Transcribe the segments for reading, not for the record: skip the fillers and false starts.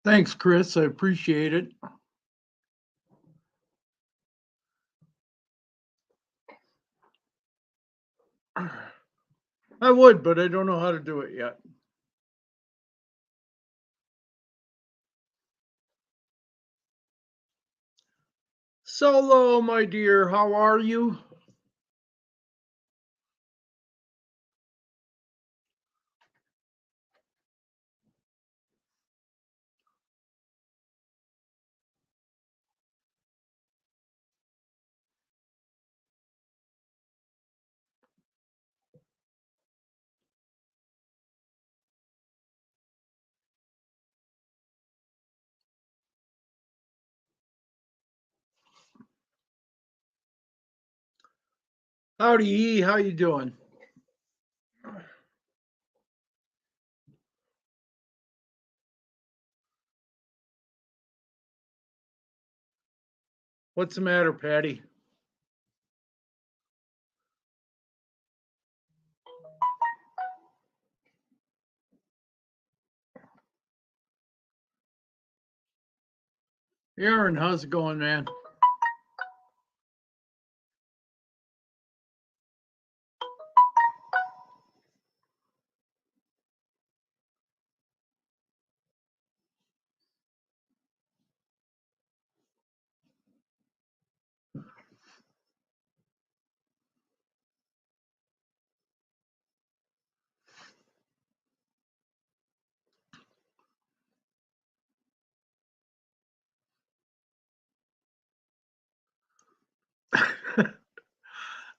Thanks, Chris. I appreciate it. I would, but I don't know how to do it yet. Solo, my dear, how are you? Howdy, E. How you doing? What's the matter, Patty? Aaron, how's it going, man?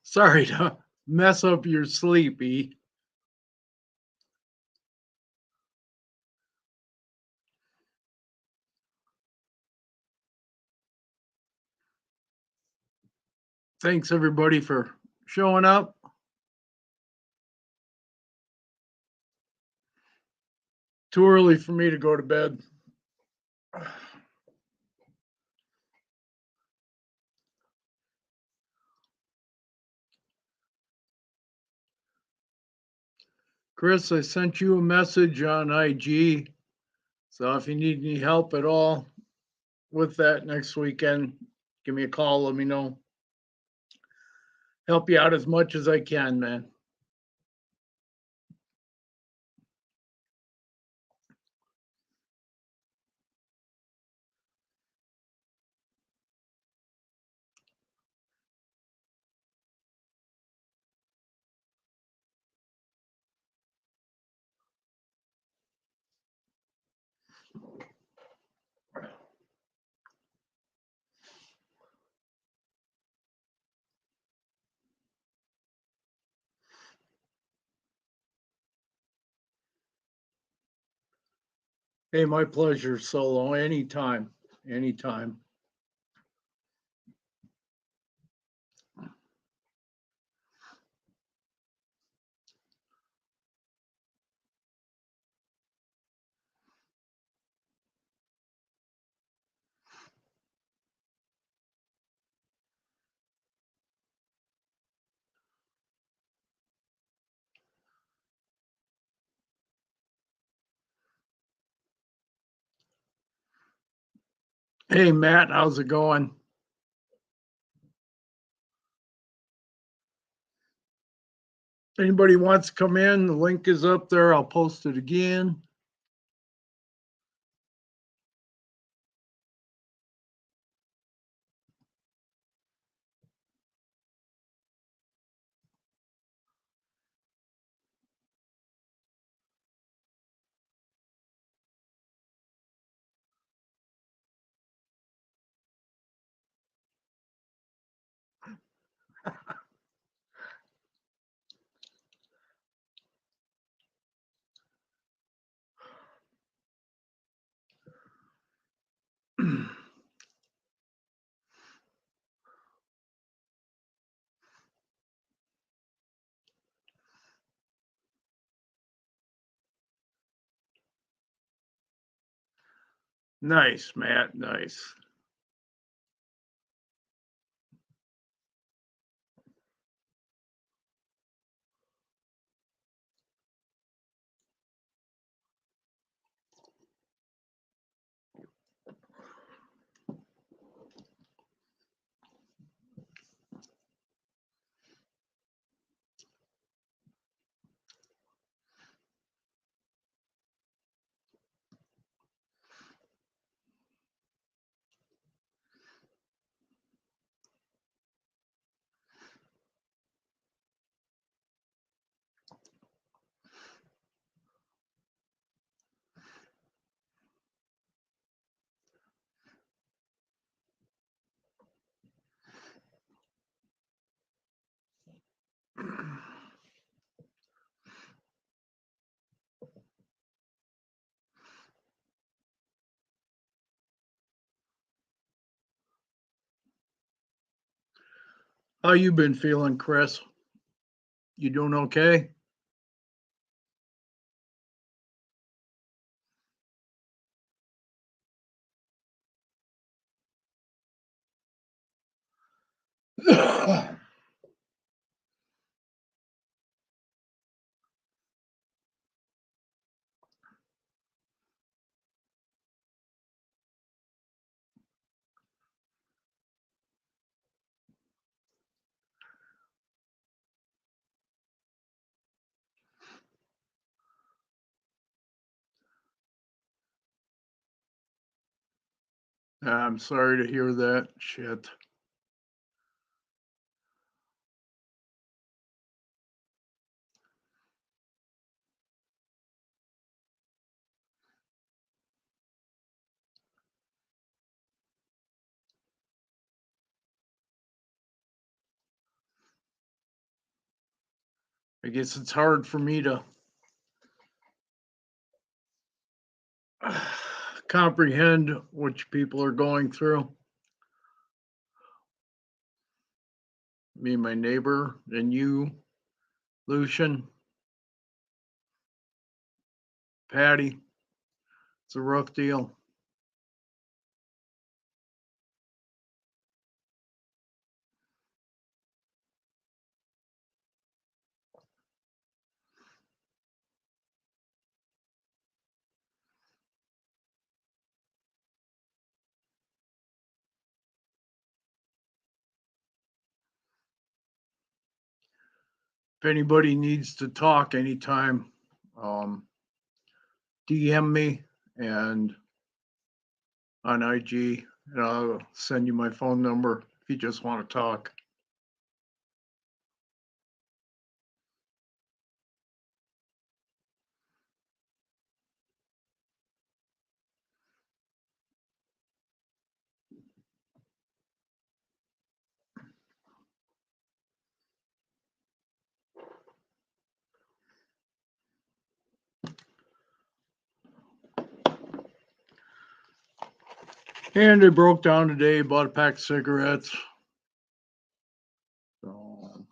Sorry to mess up your sleep, E. Thanks, everybody, for showing up. Too early for me to go to bed. Chris, I sent you a message on IG. So if you need any help at all with that next weekend, give me a call. Let me know. Help you out as much as I can, man. Hey, my pleasure, Solo. Anytime. Anytime. Hey, Matt, how's it going? Anybody wants to come in? The link is up there. I'll post it again. Nice, Matt. Nice. How you been feeling, Chris? You doing okay? I'm sorry to hear that. Shit. I guess it's hard for me to comprehend what you people are going through. Me, my neighbor, and you, Lucian, Patty. It's a rough deal. If anybody needs to talk anytime, um, DM me and on IG, and I'll send you my phone number if you just want to talk. And I broke down today, bought a pack of cigarettes. So,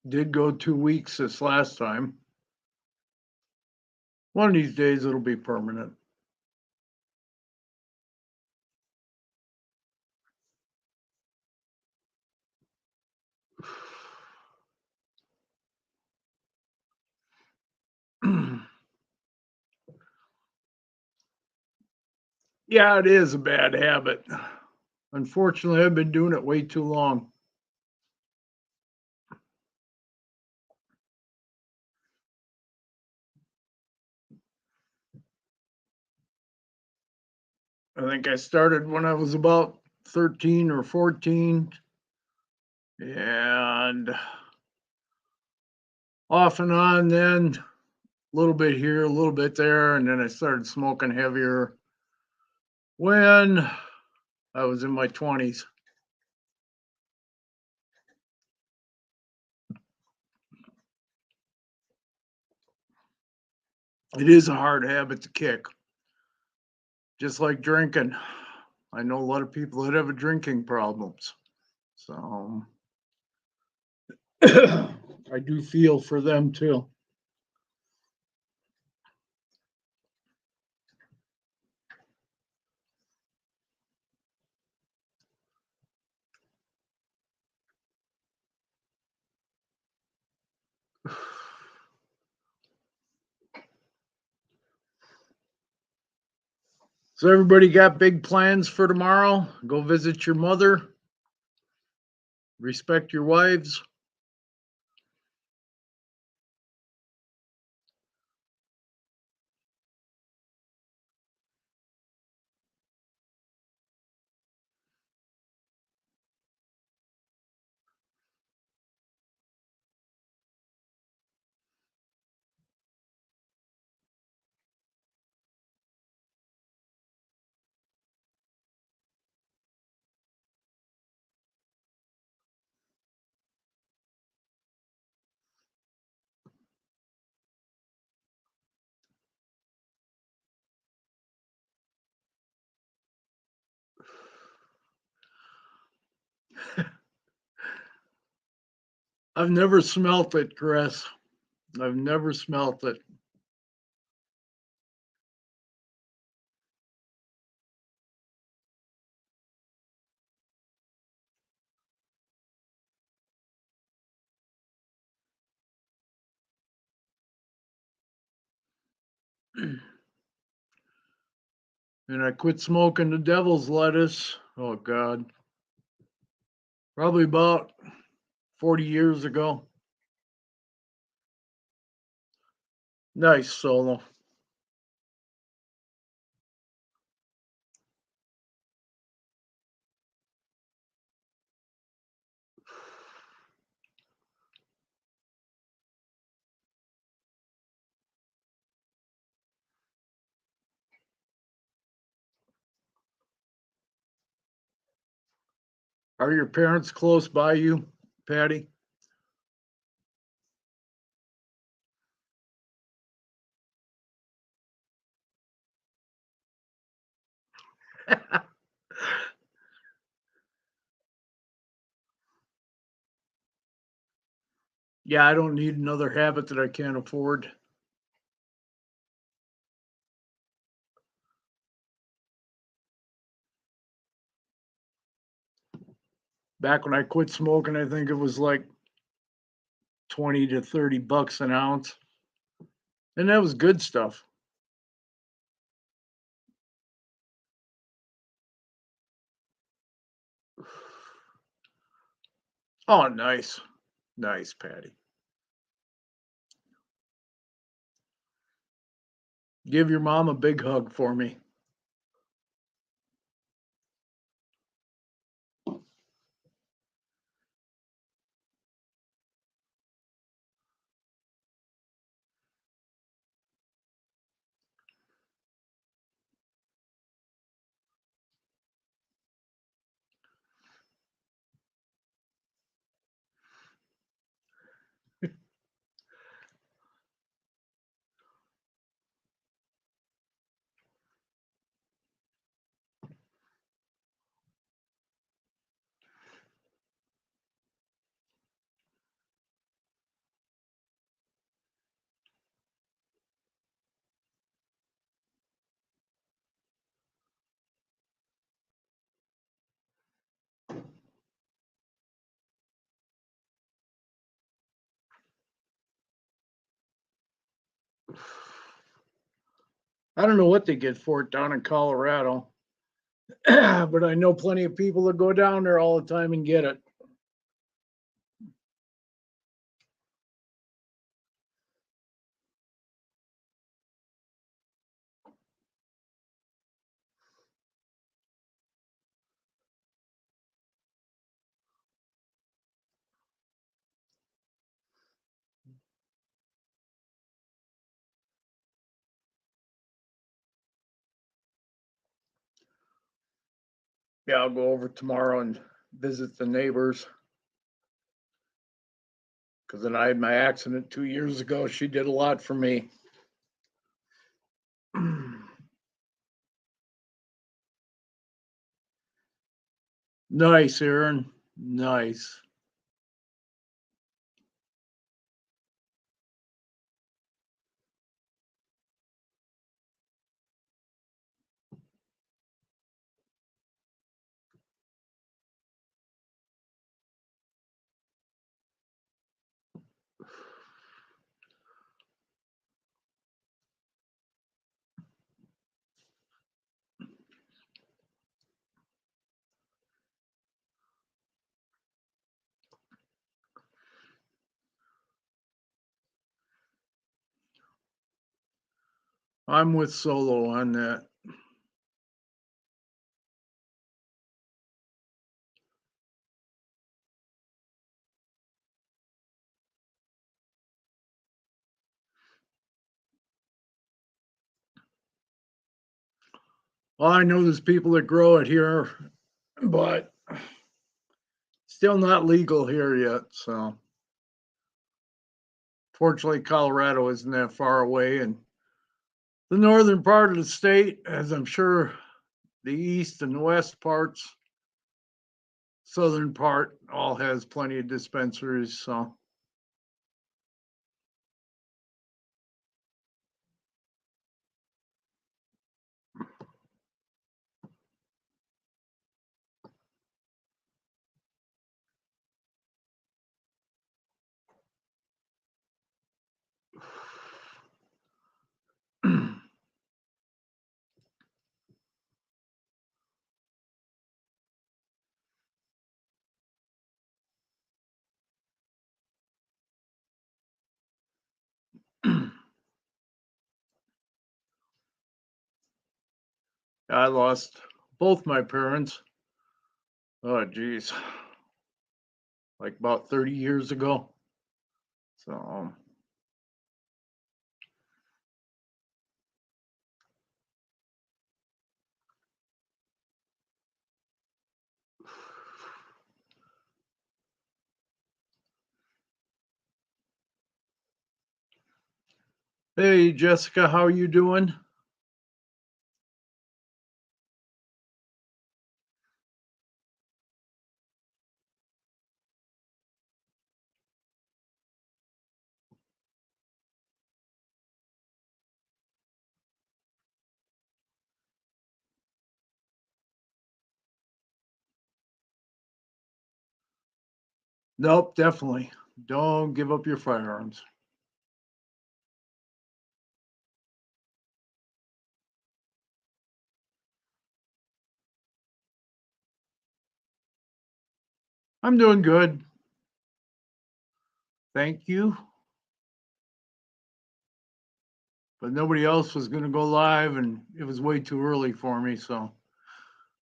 did go 2 weeks this last time. One of these days it'll be permanent. Yeah, it is a bad habit. Unfortunately, I've been doing it way too long. I think I started when I was about 13 or 14, and off and on then, a little bit here, a little bit there, and then I started smoking heavier when I was in my 20s. It is a hard habit to kick, just like drinking. I know a lot of people that have a drinking problems. So I do feel for them too. So everybody got big plans for tomorrow? Go visit your mother, respect your wives. I've never smelt it, Chris. I've never smelt it. And I quit smoking the devil's lettuce. Oh, God. Probably about 40 years ago. Nice solo. Are your parents close by you, Patty? Yeah, I don't need another habit that I can't afford. Back when I quit smoking, I think it was like 20 to 30 bucks an ounce. And that was good stuff. Oh, nice. Nice, Patty. Give your mom a big hug for me. I don't know what they get for it down in Colorado, but I know plenty of people that go down there all the time and get it. Yeah, I'll go over tomorrow and visit the neighbors. Because then I had my accident 2 years ago. She did a lot for me. Nice, Aaron. Nice. I'm with Solo on that. Well, I know there's people that grow it here, but still not legal here yet. So, fortunately, Colorado isn't that far away. And the northern part of the state, as I'm sure the east and west parts, southern part, all has plenty of dispensaries. So, I lost both my parents. Oh, geez, like about 30 years ago. So, hey, Jessica, how are you doing? Nope, definitely. Don't give up your firearms. I'm doing good. Thank you. But nobody else was going to go live, and it was way too early for me. So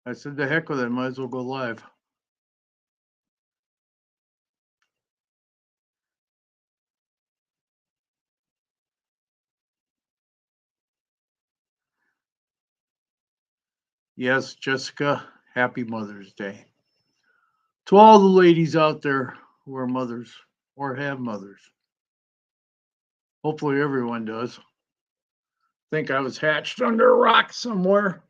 I said, the heck with it, might as well go live. Yes, Jessica, happy Mother's Day. To all the ladies out there who are mothers or have mothers. Hopefully, everyone does. Think I was hatched under a rock somewhere.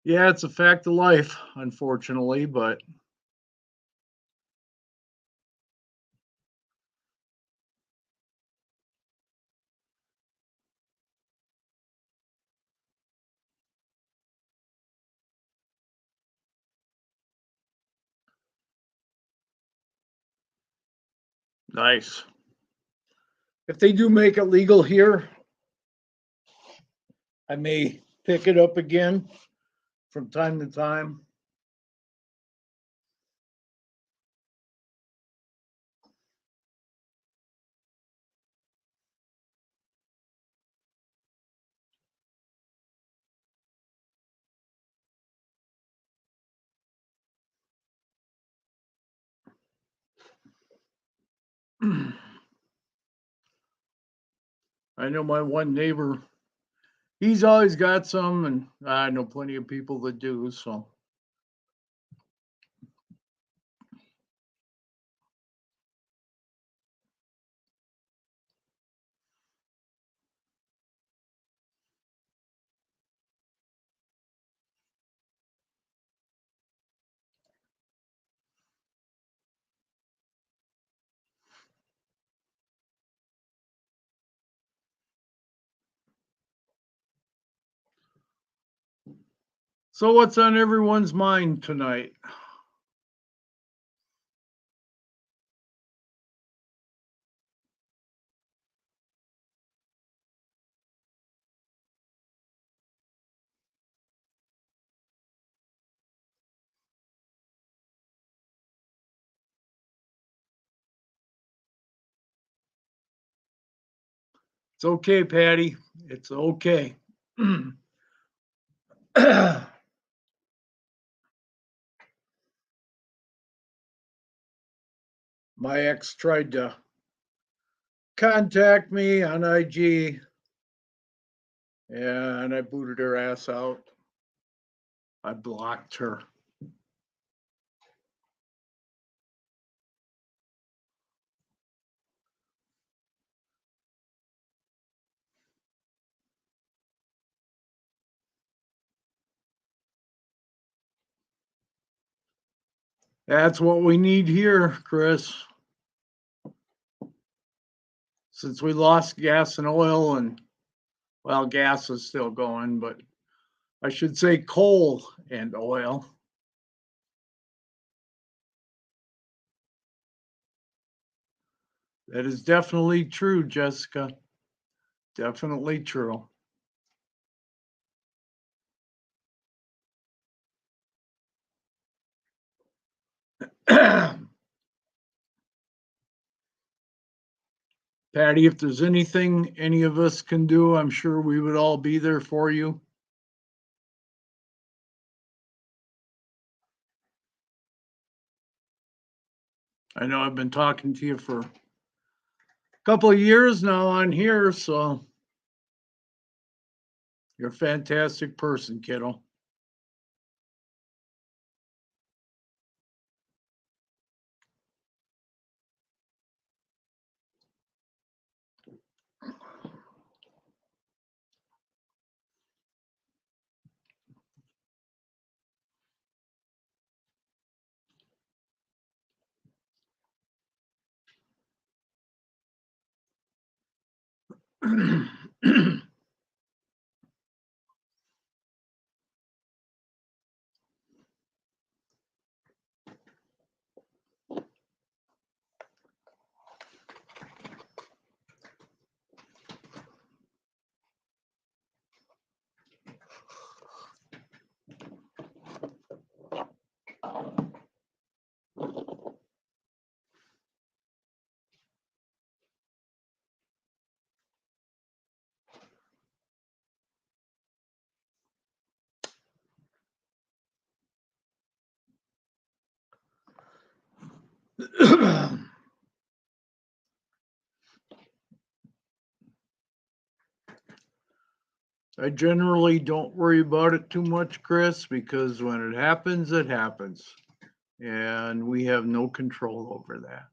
Yeah, it's a fact of life, unfortunately, but nice. If they do make it legal here, I may pick it up again from time to time. I know my one neighbor, he's always got some, and I know plenty of people that do. So so what's on everyone's mind tonight? It's okay, Patty. It's okay. My ex tried to contact me on IG and I booted her ass out. I blocked her. That's what we need here, Chris. Since we lost gas and oil, and well, gas is still going, but I should say coal and oil. That is definitely true, Jessica. Definitely true. Patty, if there's anything any of us can do, I'm sure we would all be there for you. I know I've been talking to you for a couple of years now on here, so you're a fantastic person, kiddo. I generally don't worry about it too much, Chris, because when it happens, it happens. And we have no control over that.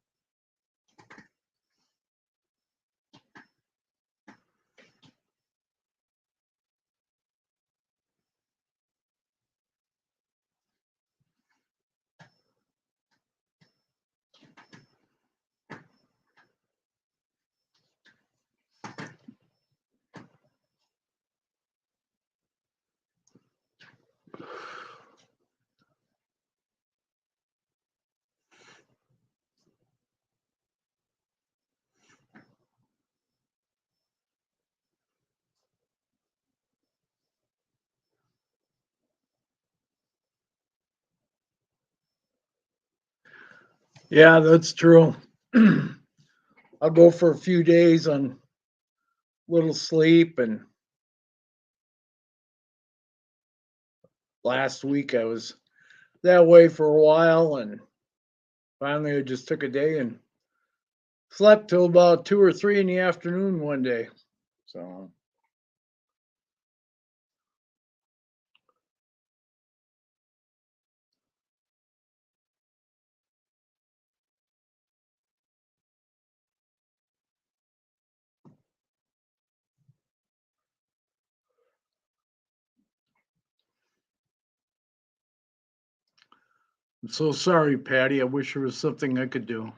Yeah, that's true. I'll go for a few days on little sleep, and last week I was that way for a while, and finally I just took a day and slept till about 2 or 3 in the afternoon one day. So I'm so sorry, Patty. I wish there was something I could do.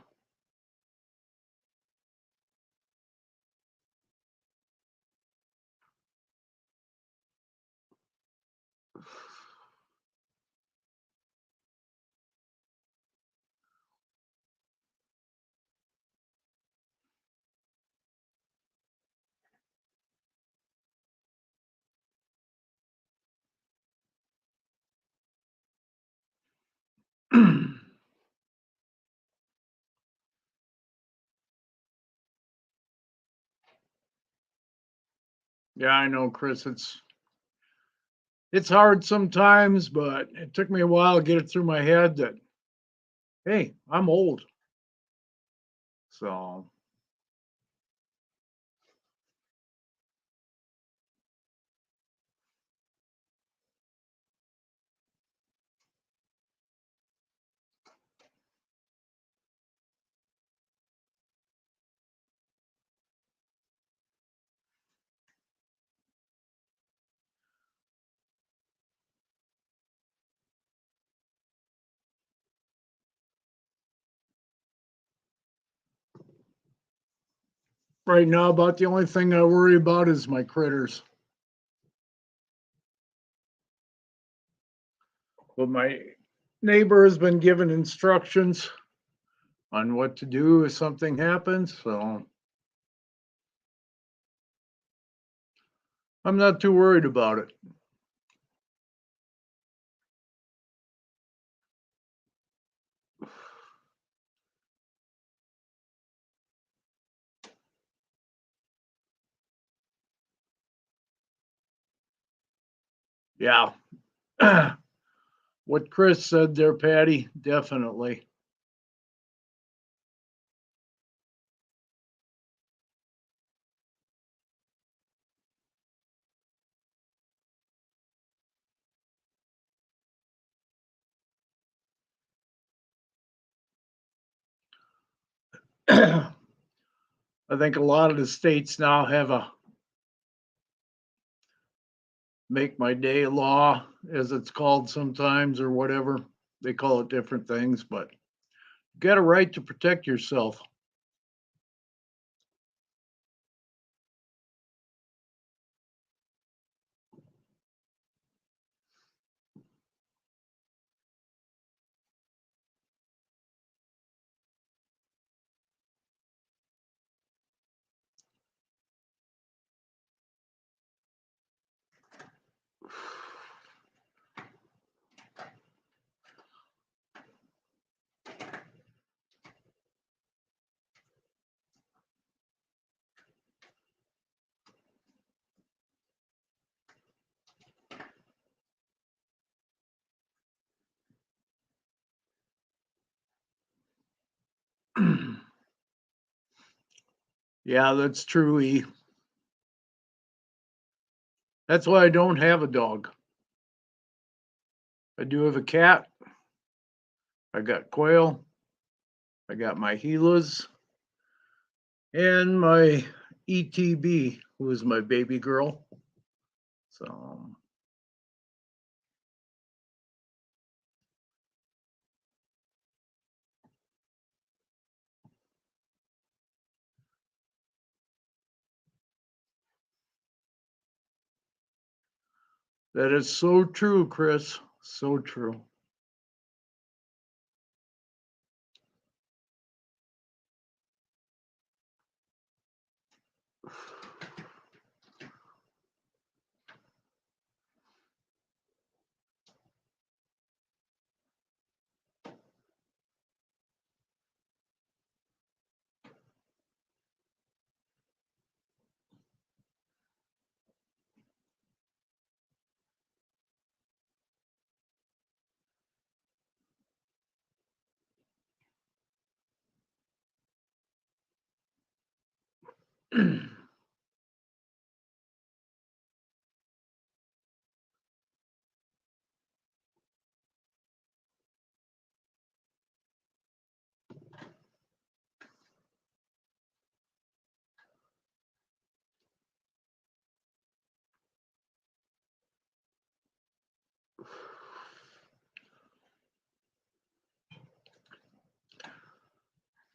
Yeah, I know, Chris. It's hard sometimes, but it took me a while to get it through my head that hey, I'm old. So right now, about the only thing I worry about is my critters. But my neighbor has been given instructions on what to do if something happens. So I'm not too worried about it. Yeah. What Chris said there, Patty, definitely. I think a lot of the states now have a make my day law, as it's called sometimes, or whatever. They call it different things, but you got a right to protect yourself. Yeah, that's true, E. That's why I don't have a dog. I do have a cat. I got Quail. I got my Gilas and my ETB, who is my baby girl. So that is so true, Chris. So true.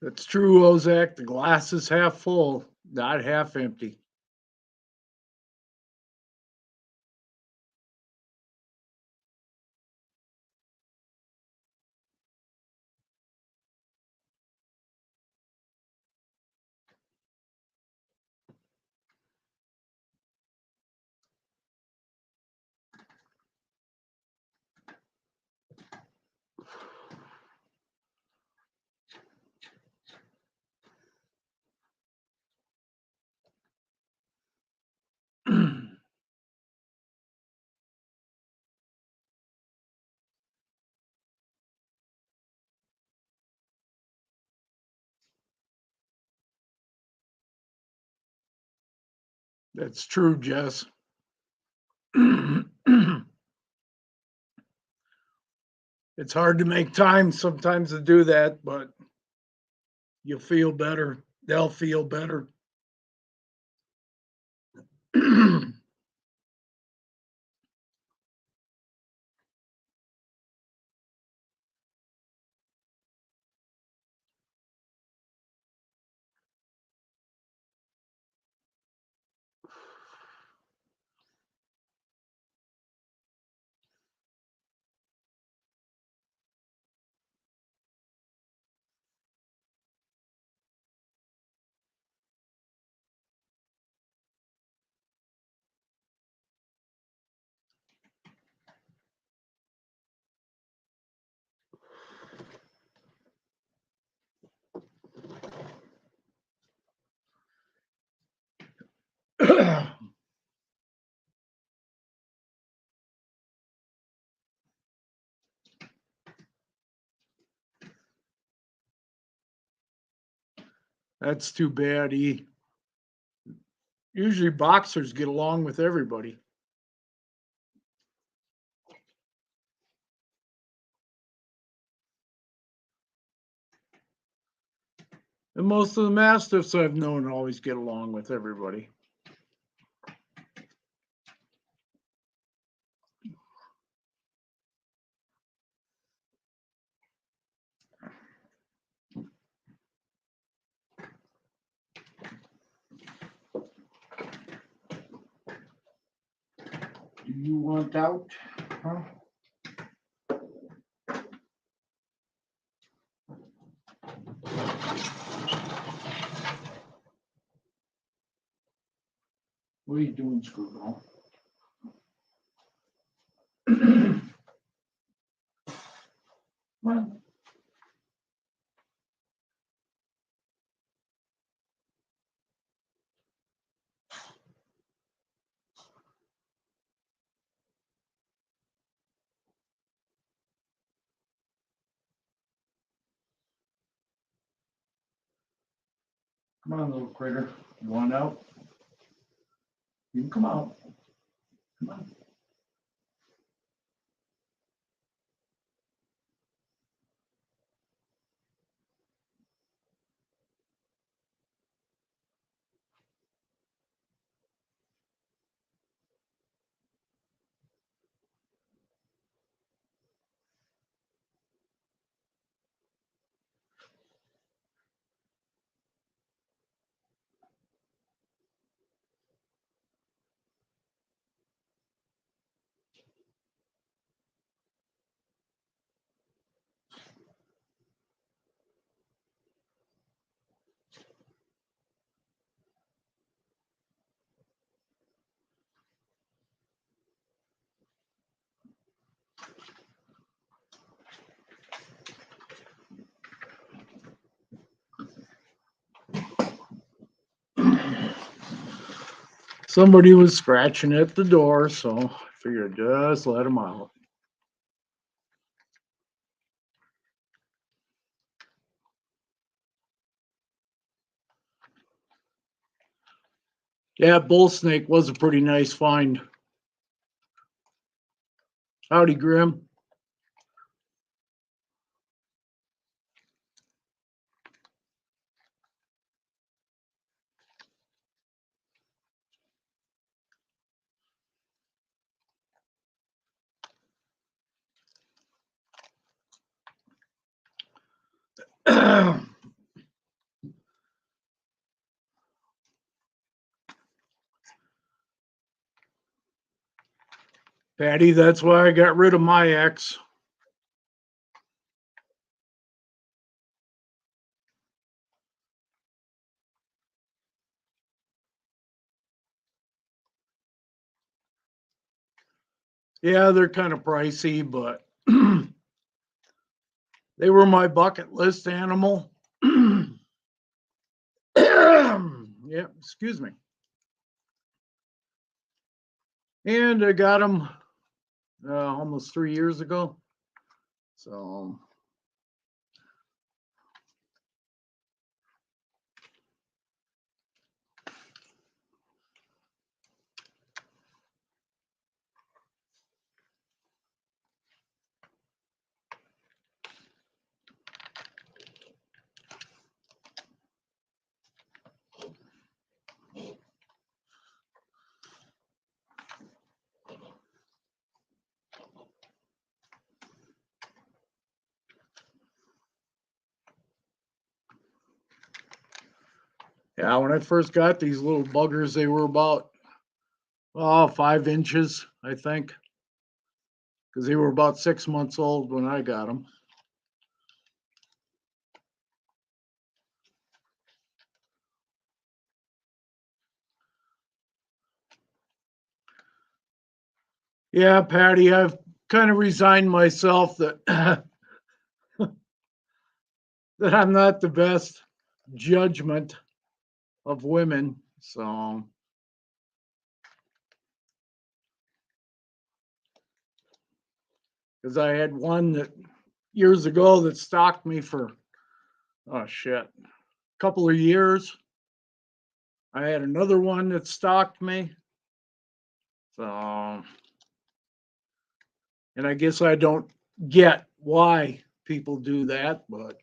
That's true, Ozak. The glass is half full, not half empty. That's true, Jess. It's hard to make time sometimes to do that, but you'll feel better. They'll feel better. That's too bad. Usually boxers get along with everybody. And most of the mastiffs I've known always get along with everybody. Do you want out? Huh? What are you doing, Screwball? Come on. Come on, little critter. You want out? You can come out. Come on. Somebody was scratching at the door, so I figured just let him out. Yeah, bull snake was a pretty nice find. Howdy, Grim. Patty, that's why I got rid of my ex. Yeah, they're kind of pricey, but they were my bucket list animal. Yeah, excuse me. And I got them almost 3 years ago. So, yeah, when I first got these little buggers, they were about 5 inches, I think, because they were about 6 months old when I got them. Yeah, Patty, I've kind of resigned myself that that I'm not the best judgment of women. So, because I had one that years ago that stalked me for a couple of years. I had another one that stalked me. So, and I guess I don't get why people do that, but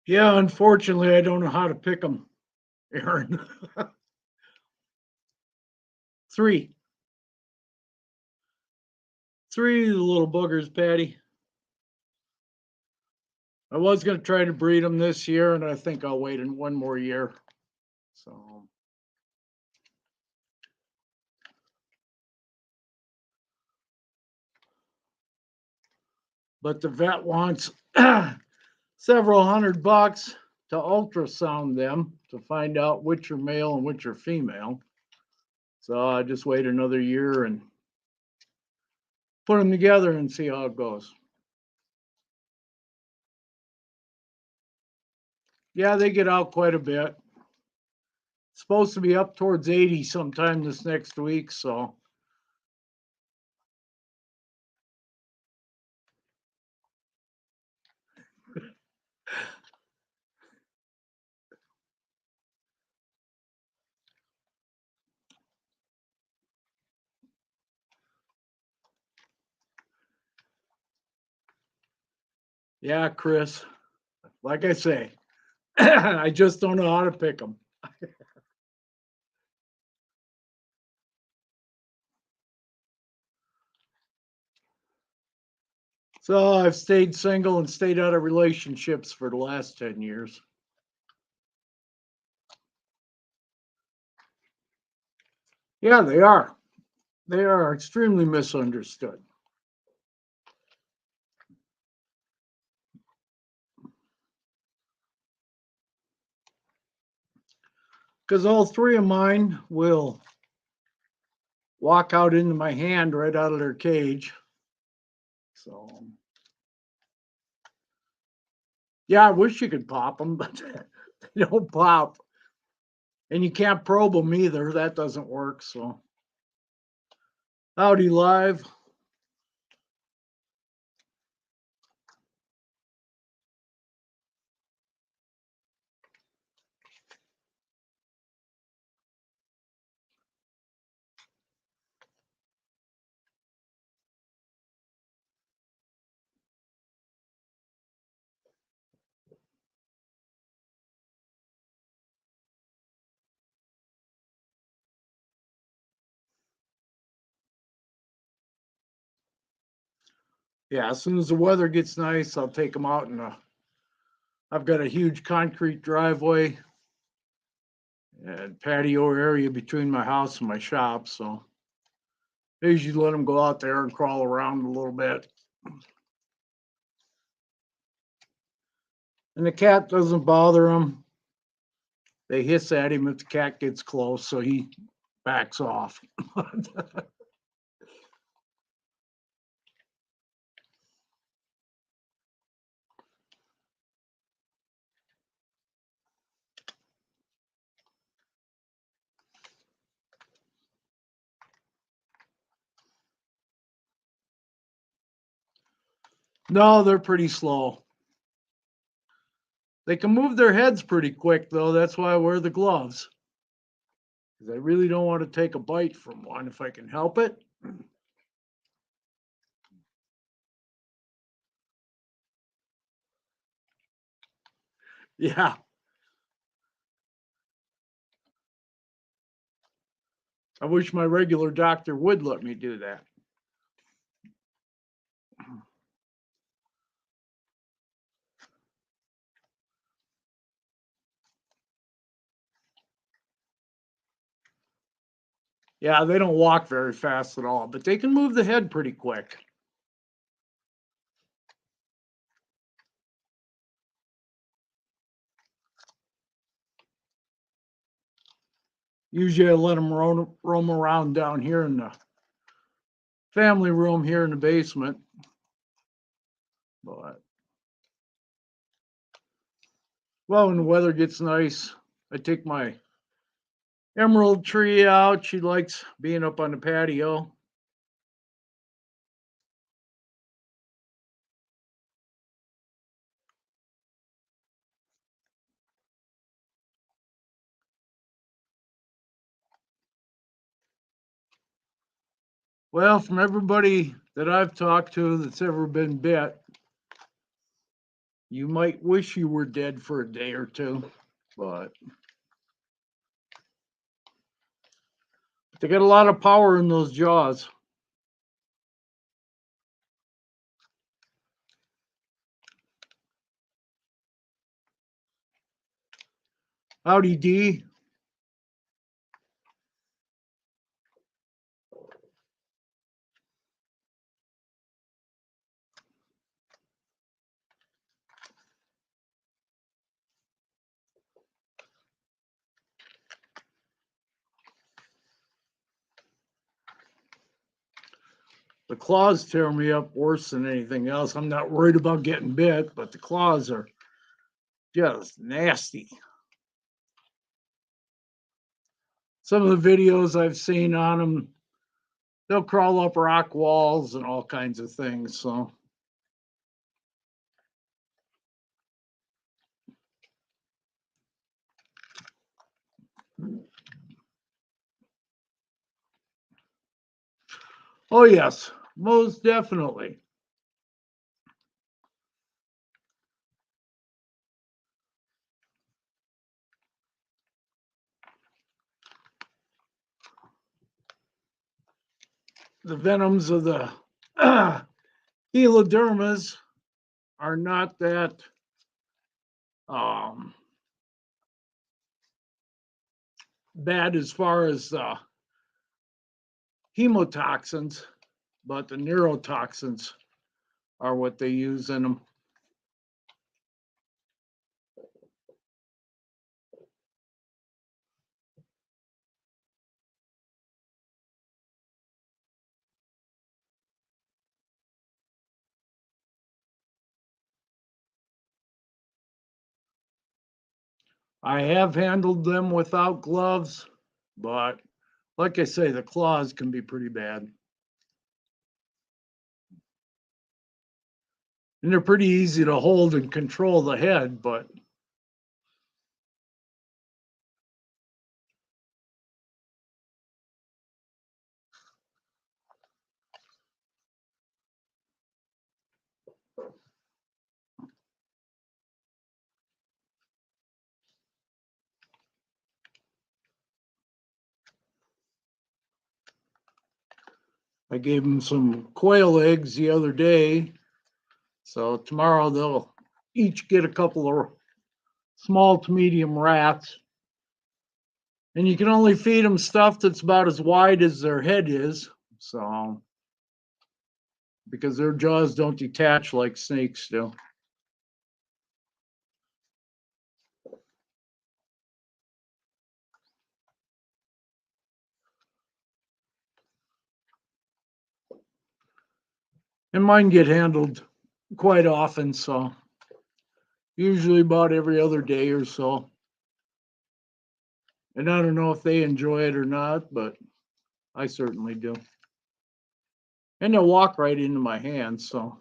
yeah, unfortunately, I don't know how to pick them, Aaron. Three, three little boogers, Patty. I was going to try to breed them this year, and I think I'll wait in one more year. So, but the vet wants several $100 to ultrasound them to find out which are male and which are female. So I just wait another year and put them together and see how it goes. Yeah, they get out quite a bit. It's supposed to be up towards 80 sometime this next week. So, yeah, Chris, like I say, I just don't know how to pick them. So I've stayed single and stayed out of relationships for the last 10 years. Yeah, they are. They are extremely misunderstood. because all three of mine will walk out into my hand right out of their cage. So, yeah, I wish you could pop them, but they don't pop. And you can't probe them either. That doesn't work. So, howdy live. Yeah, as soon as the weather gets nice, I'll take them out, and I've got a huge concrete driveway and patio area between my house and my shop. So I usually let them go out there and crawl around a little bit. And the cat doesn't bother them. They hiss at him if the cat gets close, so he backs off. No, they're pretty slow. They can move their heads pretty quick, though. That's why I wear the gloves. Because I really don't want to take a bite from one if I can help it. Yeah. I wish my regular doctor would let me do that. Yeah, they don't walk very fast at all, but they can move the head pretty quick. Usually I let them roam around down here in the family room here in the basement. But, well, when the weather gets nice, I take my emerald tree out. She likes being up on the patio. Well, from everybody that I've talked to that's ever been bit, you might wish you were dead for a day or two, but they got a lot of power in those jaws. Howdy, D. The claws tear me up worse than anything else. I'm not worried about getting bit, but the claws are just nasty. Some of the videos I've seen on them, they'll crawl up rock walls and all kinds of things. So, oh, yes, most definitely. The venoms of the Helodermas are not that um, bad as far as hemotoxins, but the neurotoxins are what they use in them. I have handled them without gloves, but like I say, the claws can be pretty bad. And they're pretty easy to hold and control the head, but I gave them some quail eggs the other day. So tomorrow they'll each get a couple of small to medium rats. And you can only feed them stuff that's about as wide as their head is. So, because their jaws don't detach like snakes do. And mine get handled quite often. So, usually about every other day or so. And I don't know if they enjoy it or not, but I certainly do. And they'll walk right into my hands. So,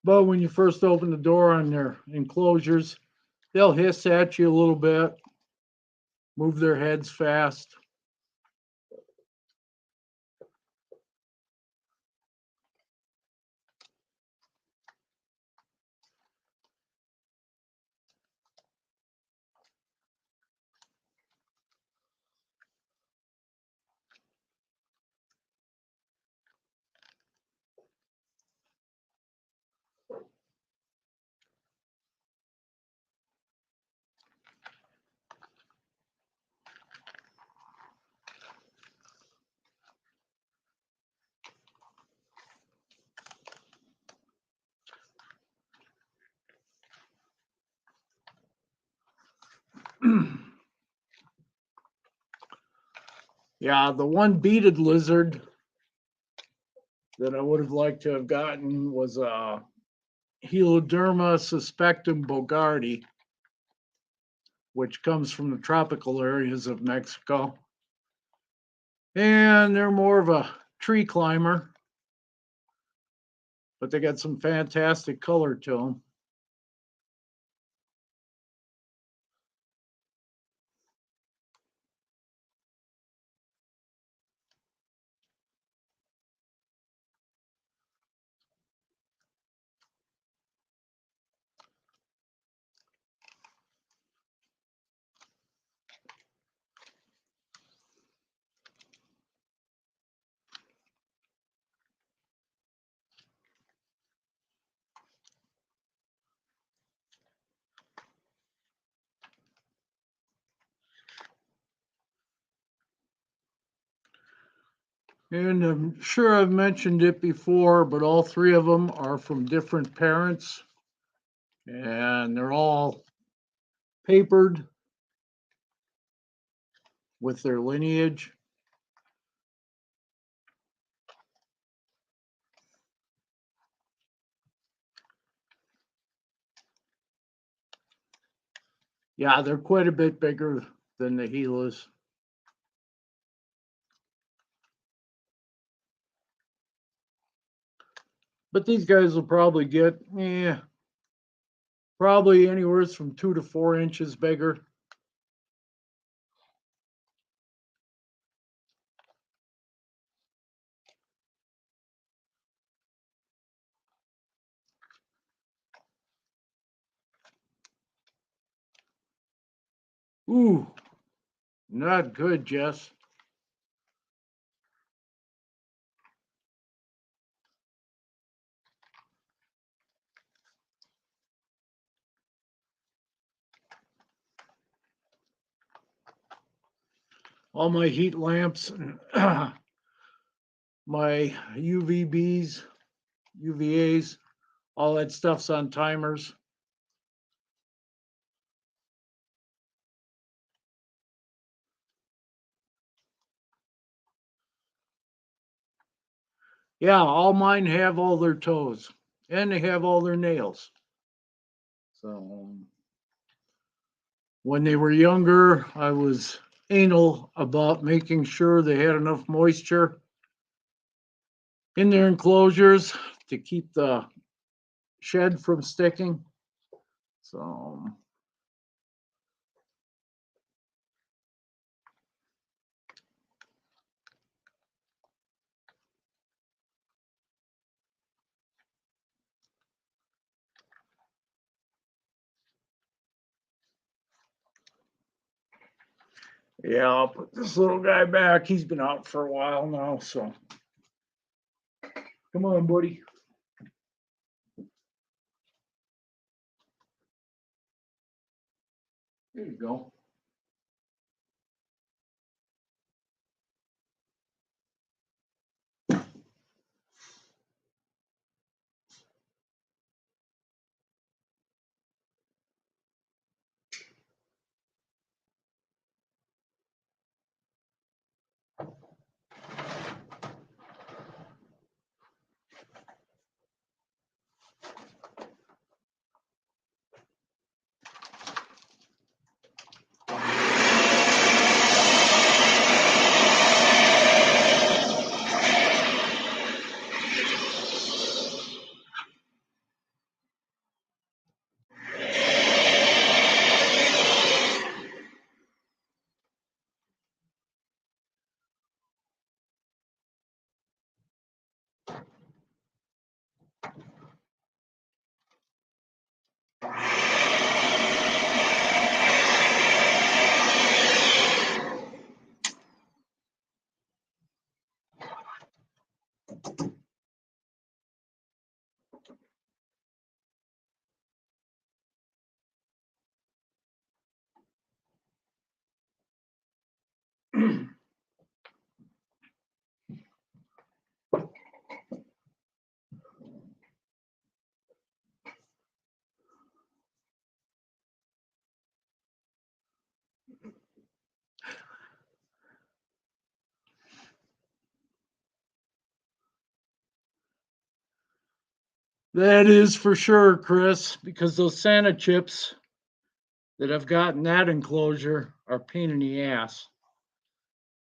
but when you first open the door on their enclosures, they'll hiss at you a little bit, move their heads fast. Yeah, the one beaded lizard that I would have liked to have gotten was Heloderma suspectum bogardi, which comes from the tropical areas of Mexico. And they're more of a tree climber, but they got some fantastic color to them. And I'm sure I've mentioned it before, but all three of them are from different parents, and they're all papered with their lineage. Yeah, they're quite a bit bigger than the Gilas. But these guys will probably get, probably anywhere from 2 to 4 inches bigger. Ooh, not good, Jess. All my heat lamps, my UVBs, UVAs, all that stuff's on timers. Yeah, all mine have all their toes and they have all their nails. So when they were younger, I was anal about making sure they had enough moisture in their enclosures to keep the shed from sticking. So yeah, I'll put this little guy back. He's been out for a while now, so come on, buddy. There you go. That is for sure, Chris, because those Santa chips that I've got in that enclosure are a pain in the ass.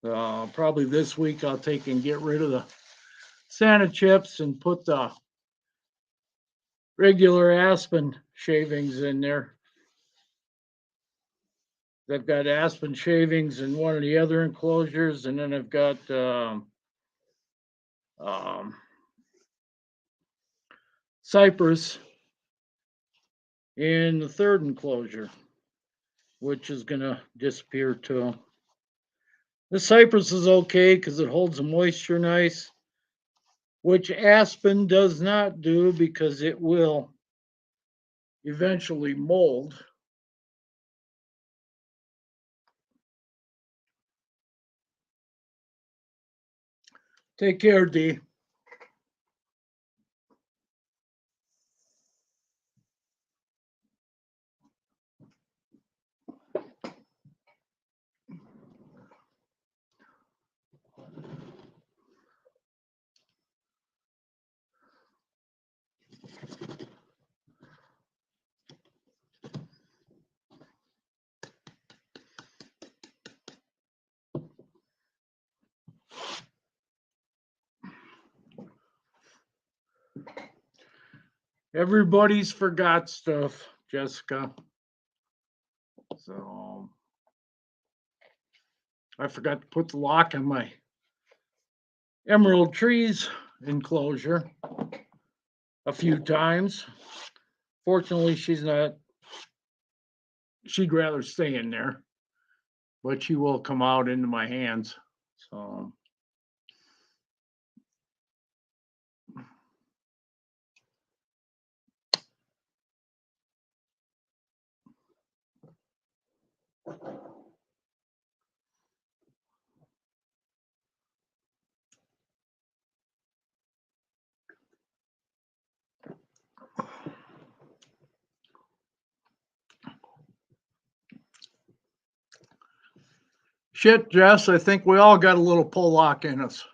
Probably this week I'll take and get rid of the Santa chips and put the regular aspen shavings in there. I've got aspen shavings in one of the other enclosures, and then I've got um, cypress in the third enclosure, which is going to disappear too. The cypress is okay because it holds the moisture nice, which aspen does not do because it will eventually mold. Take care, D. Everybody's forgot stuff, Jessica. So I forgot to put the lock on my emerald trees enclosure a few times. Fortunately, she's not, she'd rather stay in there, but she will come out into my hands. So shit, Jess, I think we all got a little pull lock in us.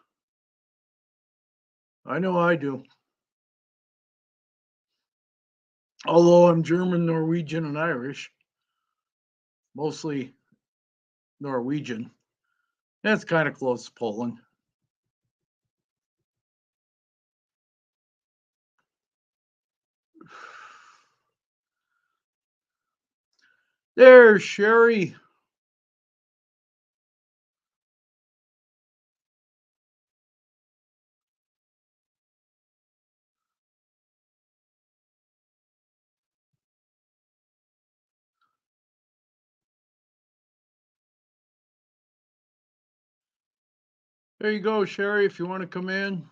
I know I do. Although I'm German, Norwegian, and Irish, mostly Norwegian. That's kind of close to Poland. There's Sherry. There you go, Sherry, if you want to come in.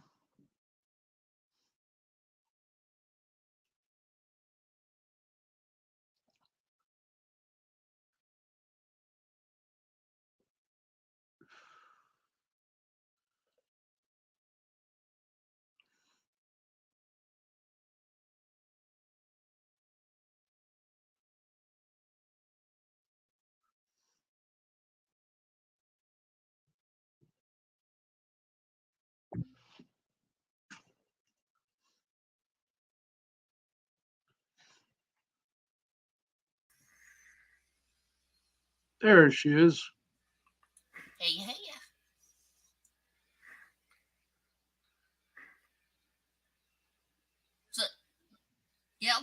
There she is. Hey, hey. So, yep.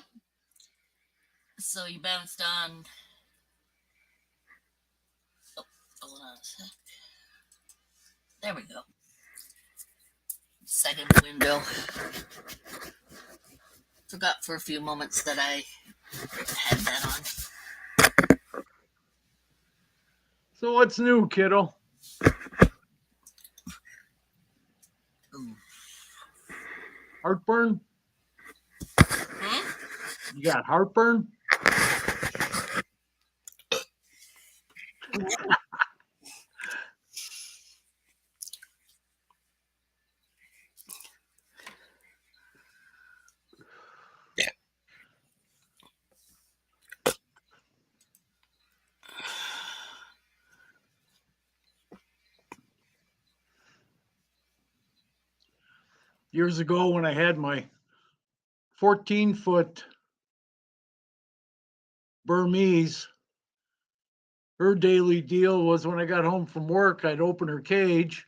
So you bounced on. Oh, hold on a sec. There we go. Second window. Forgot for a few moments that I had that on. So what's new, kiddo? Ooh. Heartburn? Hmm? You got heartburn? Years ago, when I had my 14-foot Burmese, her daily deal was when I got home from work, I'd open her cage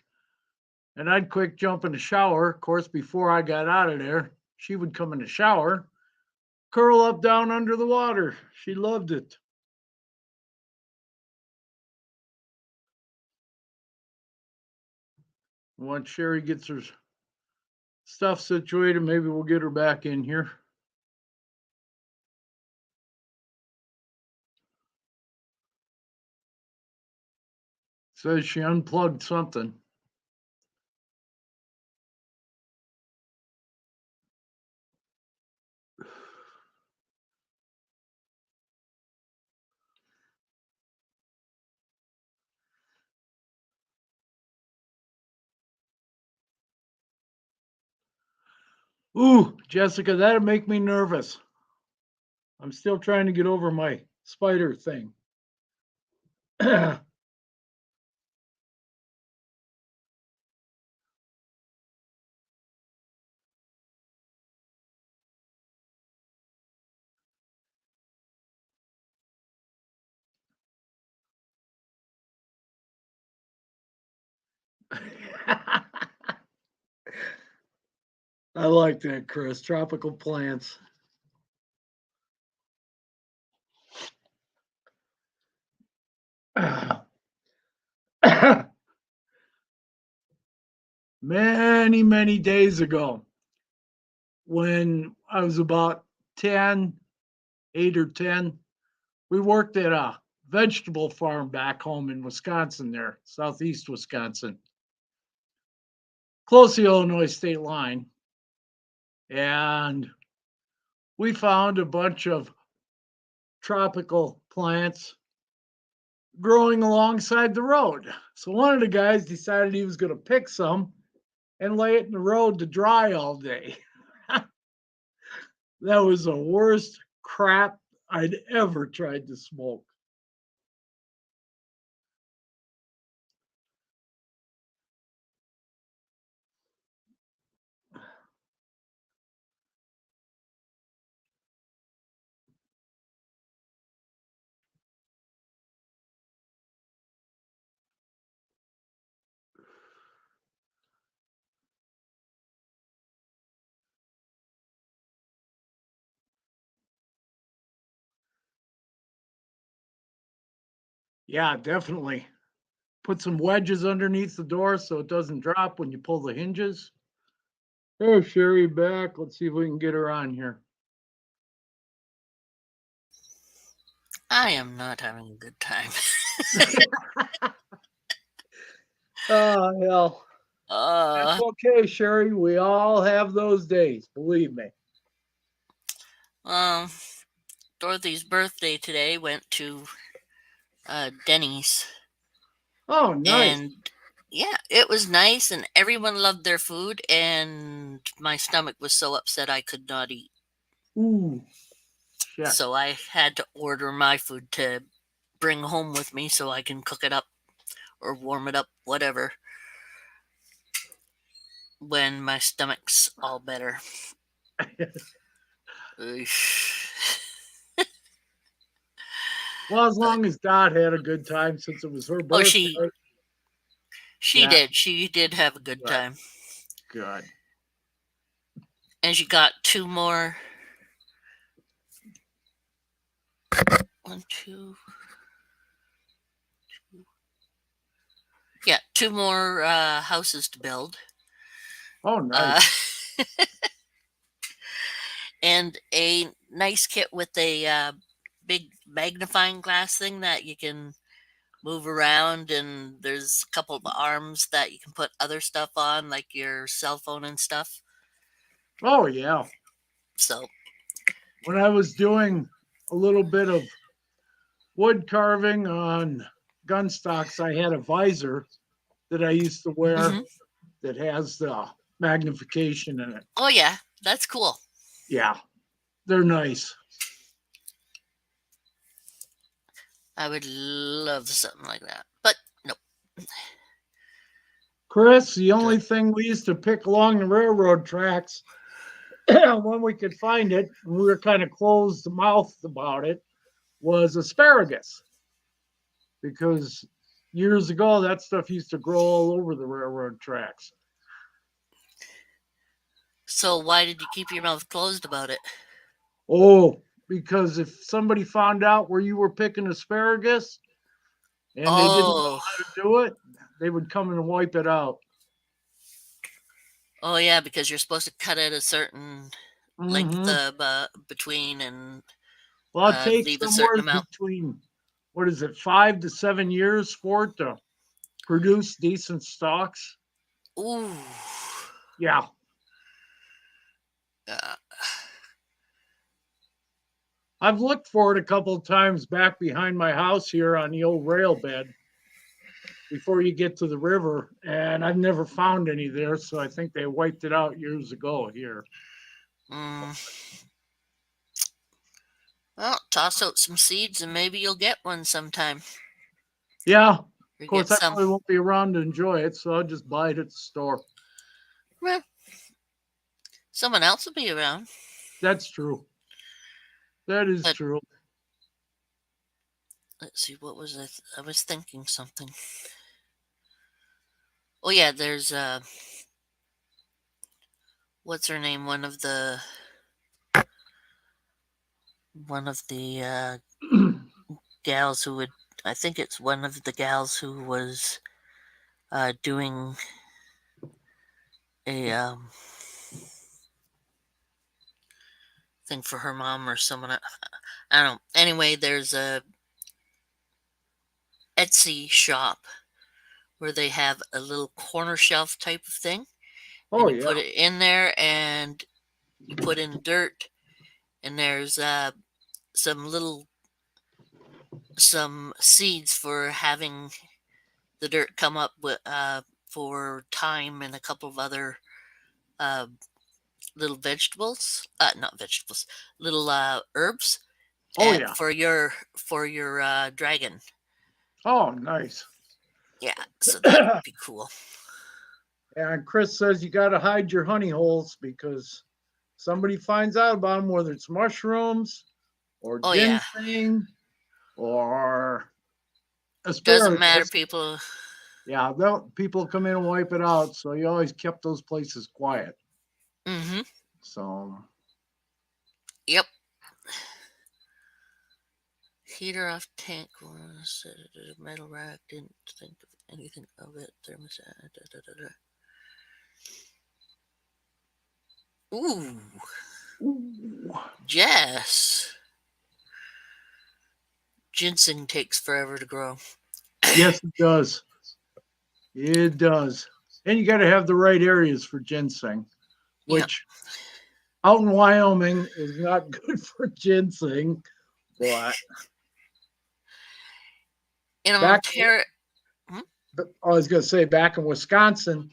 and I'd quick jump in the shower. Of course, before I got out of there, she would come in the shower, curl up down under the water. She loved it. Once Sherry gets her stuff situated, maybe we'll get her back in here. Says she unplugged something. Ooh, Jessica, that'd make me nervous. I'm still trying to get over my spider thing. I like that, Chris. Tropical plants. Many days ago, when I was about 10, 8 or 10, we worked at a vegetable farm back home in Wisconsin, there, southeast Wisconsin, close to the Illinois state line. And we found a bunch of tropical plants growing alongside the road. So one of the guys decided he was going to pick some and lay it in the road to dry all day. That was the worst crap I'd ever tried to smoke. Yeah, definitely. Put some wedges underneath the door so it doesn't drop when you pull the hinges. There's Sherry back. Let's see if we can get her on here. I am not having a good time. Oh, hell. Uh, That's okay, Sherry. We all have those days, believe me. um, Dorothy's birthday today went to Denny's, Oh, nice. and yeah, it was nice, and everyone loved their food, and my stomach was so upset I could not eat. Ooh, shit. So I had to order my food to bring home with me so I can cook it up or warm it up, whatever, when my stomach's all better. Well, as long as Dot had a good time since it was her Oh, birthday. she Yeah. did. She did have a good Right. time. Good. And she got two more. One, two. Yeah, two more houses to build. Oh, nice. And a nice kit with a big magnifying glass thing that you can move around, and there's a couple of arms that you can put other stuff on, like your cell phone and stuff. Oh, yeah. So, When I was doing a little bit of wood carving on gun stocks, I had a visor that I used to wear mhm. that has the magnification in it. Oh yeah, that's cool. Yeah, they're nice. I would love something like that, but nope. Chris, the only thing we used to pick along the railroad tracks when we could find it, and we were kind of closed mouthed about it, was asparagus. Because years ago, that stuff used to grow all over the railroad tracks. So why did you keep your mouth closed about it? Oh, because if somebody found out where you were picking asparagus and they didn't know Oh, how to do it, they would come and wipe it out. oh yeah, because you're supposed to cut it a certain length Mm-hmm. between and Well, it takes leave a certain somewhere amount. between, what is it, 5 to 7 years for it to produce decent stalks. Ooh. Yeah. Uh, I've looked for it a couple of times back behind my house here on the old rail bed before you get to the river, and I've never found any there. So I think they wiped it out years ago here. mm. Well, toss out some seeds and maybe you'll get one sometime. Yeah. Of Or get course, I some. probably won't be around to enjoy it, so I'll just buy it at the store. Well, someone else will be around. That's true. That is But true. let's see, what was I? I was thinking something. Oh yeah, there's what's her name? One of the gals who would. I think it's one of the gals who was doing a thing for her mom or someone. I don't know. Anyway, there's a Etsy shop where they have a little corner shelf type of thing, Oh, and you yeah. put it in there, and you put in dirt, and there's some seeds for having the dirt come up with for thyme and a couple of other uh, little vegetables, not vegetables, little herbs, Oh, yeah. for your dragon. Oh, nice. Yeah, so that would be cool. And Chris says you got to hide your honey holes because somebody finds out about them, whether it's mushrooms or Oh yeah, ginseng or doesn't matter, asparagus. people. Yeah, people come in and wipe it out. So you always kept those places quiet. Mm-hmm. So, Yep. heater off tank. Metal rack. Didn't think of anything of it. Thermostat. Ooh, Ooh. Jess. Ginseng takes forever to grow. Yes, it does. It does. And you got to have the right areas for ginseng, Yeah. which out in Wyoming is not good for ginseng. But In back, Ontario, I was going to say, back in Wisconsin,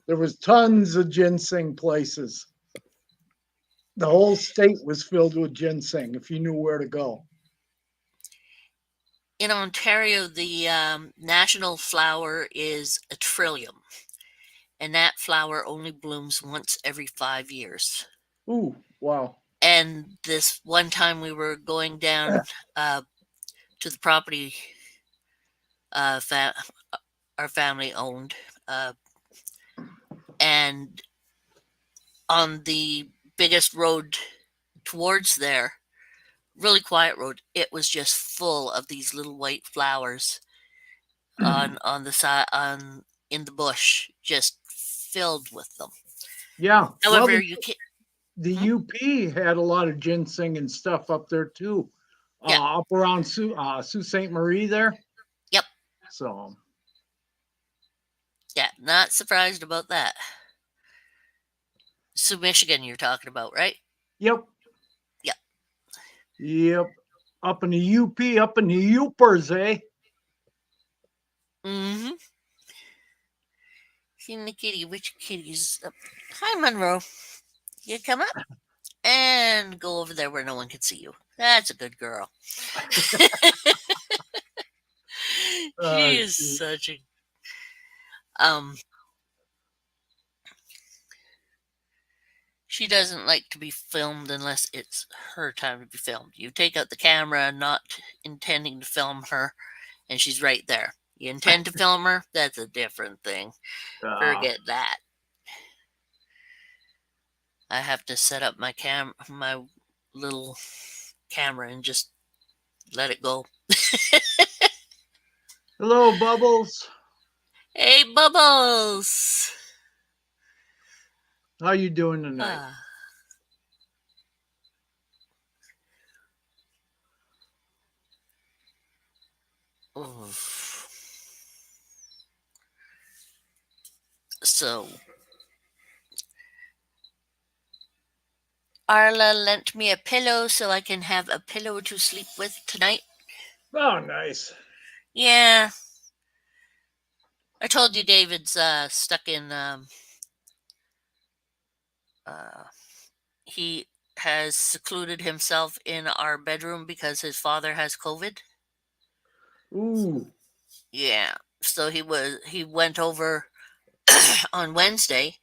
there was tons of ginseng places. The whole state was filled with ginseng if you knew where to go. the national flower is a trillium, and that flower only blooms once every 5 years. Ooh, wow. And this one time we were going down to the property uh, fa- our family owned, uh, and on the biggest road towards there, really quiet road, it was just full of these little white flowers on the side on in the bush, just filled with them. Yeah. Well, However, you can the hmm? UP had a lot of ginseng and stuff up there too, Yeah, up around Sault Ste. Marie there. yep, So, yeah. Not surprised about that. So Michigan, you're talking about, right? yep, Yep. yep. Up in the UP, up in the Upers, eh? Mm-hmm. Seen the kitty. Which kitty's up? Hi, Monroe. You come up and go over there where no one can see you. That's a good girl. She is Shoot. such a um. She doesn't like to be filmed unless it's her time to be filmed. You take out the camera, not intending to film her, and she's right there. You intend to film her, that's a different thing. Ah, Forget that. I have to set up my little camera and just let it go. hello, Bubbles. Hey, Bubbles! How you doing tonight? Ah. Oof. So, Arla lent me a pillow so I can have a pillow to sleep with tonight. Oh, nice. Yeah, I told you David's stuck in. Uh, he has secluded himself in our bedroom because his father has COVID. Ooh, Yeah, so he went over on Wednesday.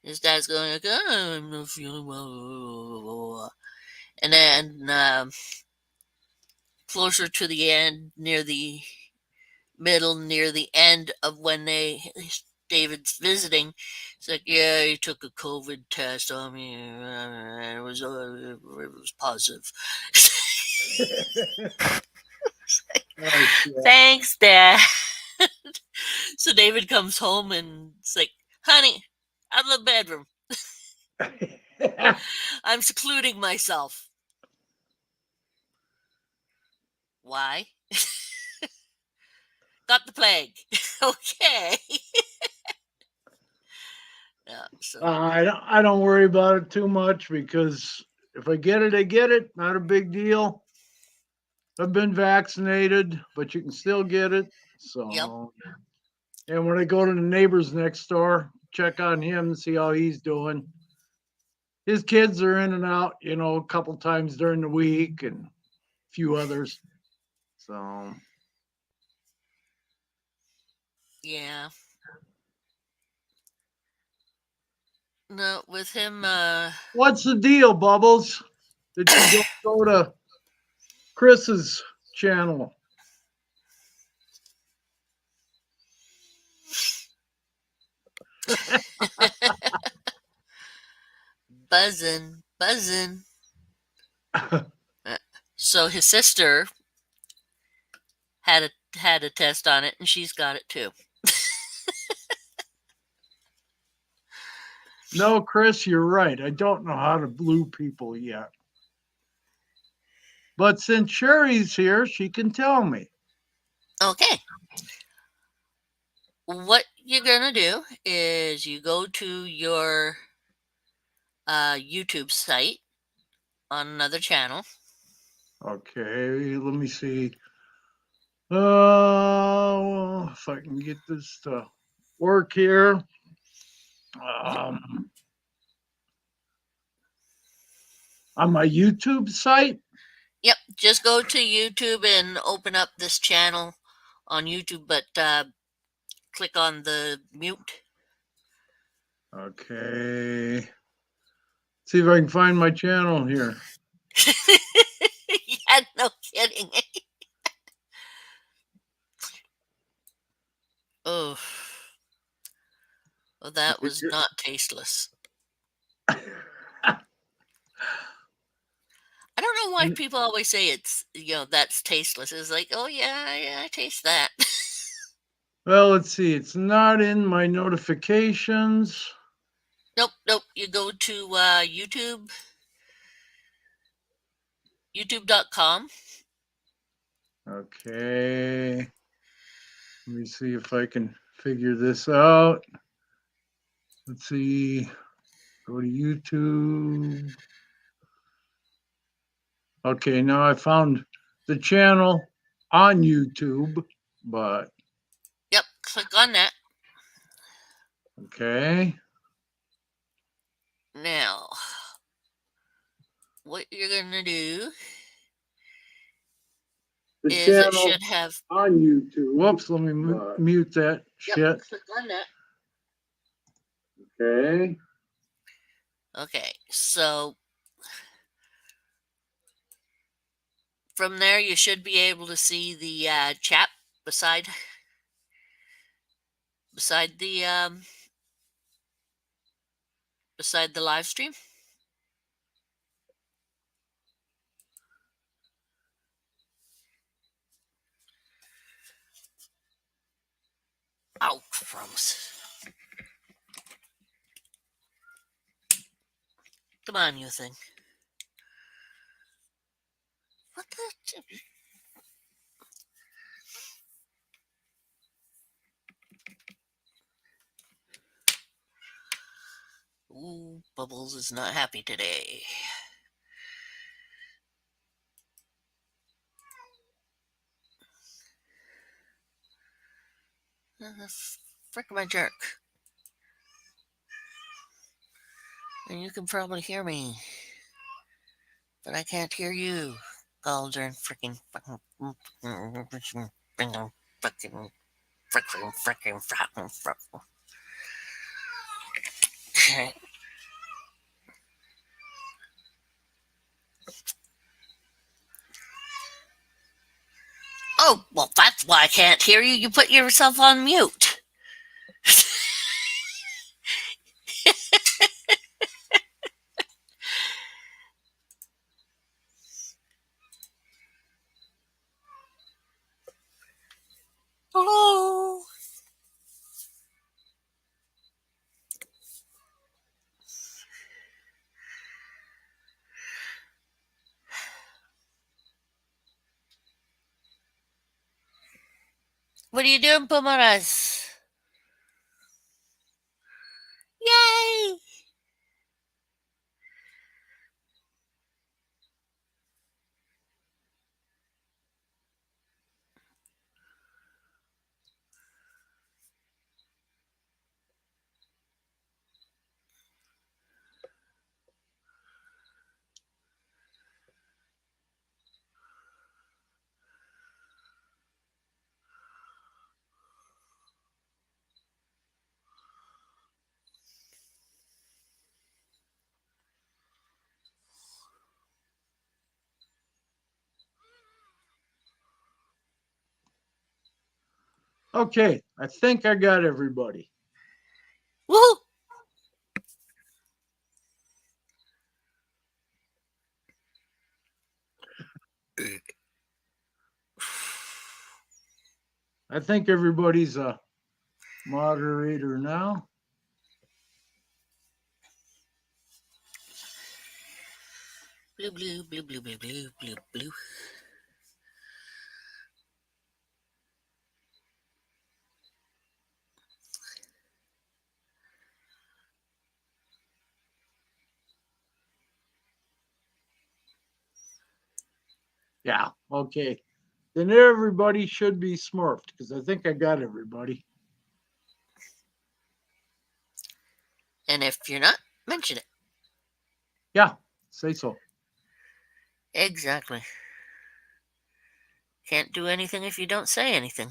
His dad's going like, oh, I'm not feeling well, and then closer to the end, near the middle, near the end of when David's visiting. It's like, yeah, he took a COVID test on me, and it was positive. oh shit. Thanks, Dad. So David comes home and it's like, honey, out of the bedroom. I'm secluding myself. Why? Got the plague. Okay. Yeah. So I don't worry about it too much because if I get it, I get it. Not a big deal. I've been vaccinated, but you can still get it. yep. So, and when I go to the neighbors next door, check on him and see how he's doing. His kids are in and out, a couple times during the week and a few others. So, Yeah. No, with him. what's the deal, Bubbles? That you don't go to Chris's channel? Buzzing. Uh, So his sister had a test on it, and she's got it too. No, Chris, you're right. I don't know how to blue people yet. But since Sherry's here, she can tell me. Okay. What you're gonna do is you go to your YouTube site on another channel. Okay, let me see. If I can get this to work here. On my YouTube site. Yep, just go to YouTube and open up this channel on YouTube, but click on the mute. Okay. See if I can find my channel here. Yeah, no kidding. Oh, well, that was not tasteless. I don't know why people always say it's, that's tasteless. It's like, oh yeah, I taste that. Well, let's see. It's not in my notifications. Nope. You go to YouTube, youtube.com. Okay. Let me see if I can figure this out. Let's see. Go to YouTube. Okay, now I found the channel on YouTube, but. Yep, click on that. Okay. Now, what you're going to do is it should have on YouTube. Whoops, let me mute that shit. Yep, click on that. Okay. Okay, so from there you should be able to see the chat beside the beside the live stream. Oh, gross. Come on, you thing. What the? Ooh, Bubbles is not happy today. Frick my jerk. And you can probably hear me, but I can't hear you. Golden freaking Okay. Oh, well, that's why I can't hear you. You put yourself on mute. Hello. What are you doing, Pumaras? Yay! Okay, I think I got everybody. Woohoo! I think everybody's a moderator now. Blue, blue, blue, blue, blue, blue, blue, blue. Yeah, okay. Then everybody should be smurfed because I think I got everybody. And if you're not, mention it. Yeah, say so. Exactly. Can't do anything if you don't say anything.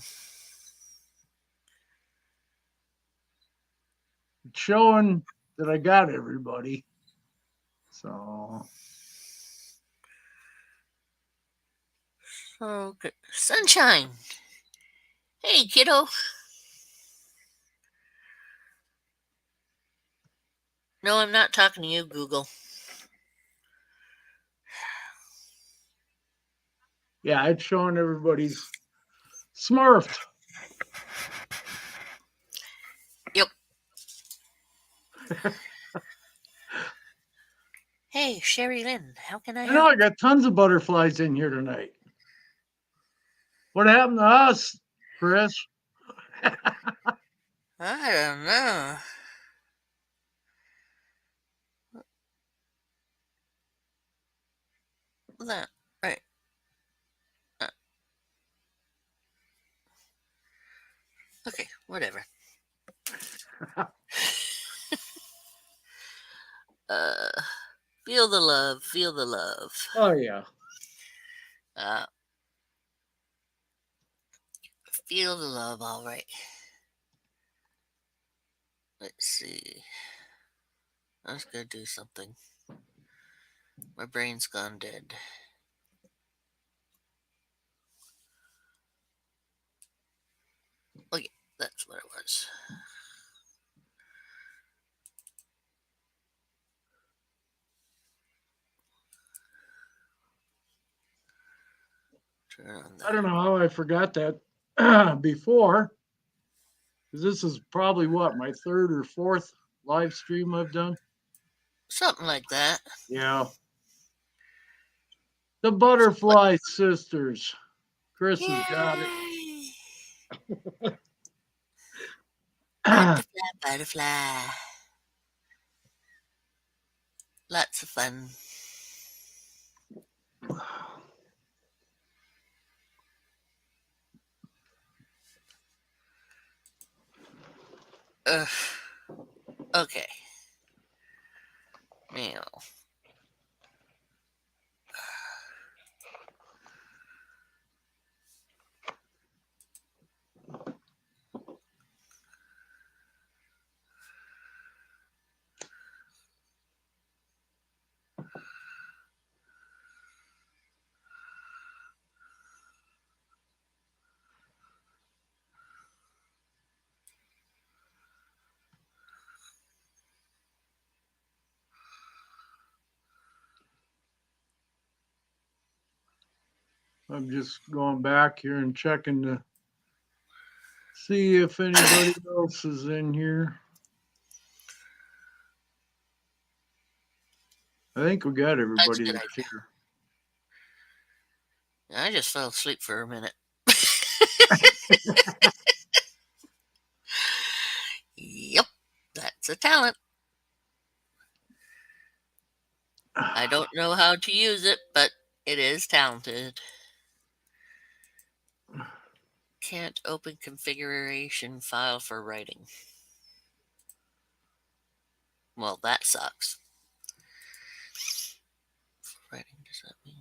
It's showing that I got everybody. So Okay. Sunshine. Hey, kiddo. No, I'm not talking to you, Google. yeah, it's showing everybody's smurfed. Yep. Hey, Sherry Lynn, how can I I know I help? got tons of butterflies in here tonight. What happened to us, Chris? I don't know. That right. Uh, okay, whatever. Uh, feel the love. Feel the love. Oh yeah. Uh, feel the love. All right. Let's see. I was gonna do something. My brain's gone dead. Okay, that's what it was. Turn on I that. don't know how I forgot that before. Because this is probably what, my third or fourth live stream I've done. Something like that. Yeah. The What? Butterfly Sisters. Chris has got it. Yay! Butterfly, butterfly. Lots of fun. Ugh. Okay. Now. I'm just going back here and checking to see if anybody else is in here. I think we got That's a everybody good that's idea. here. I just fell asleep for a minute. Yep. That's a talent. I don't know how to use it, but it is talented. Can't open configuration file for writing. Well, that sucks. Writing, does that mean?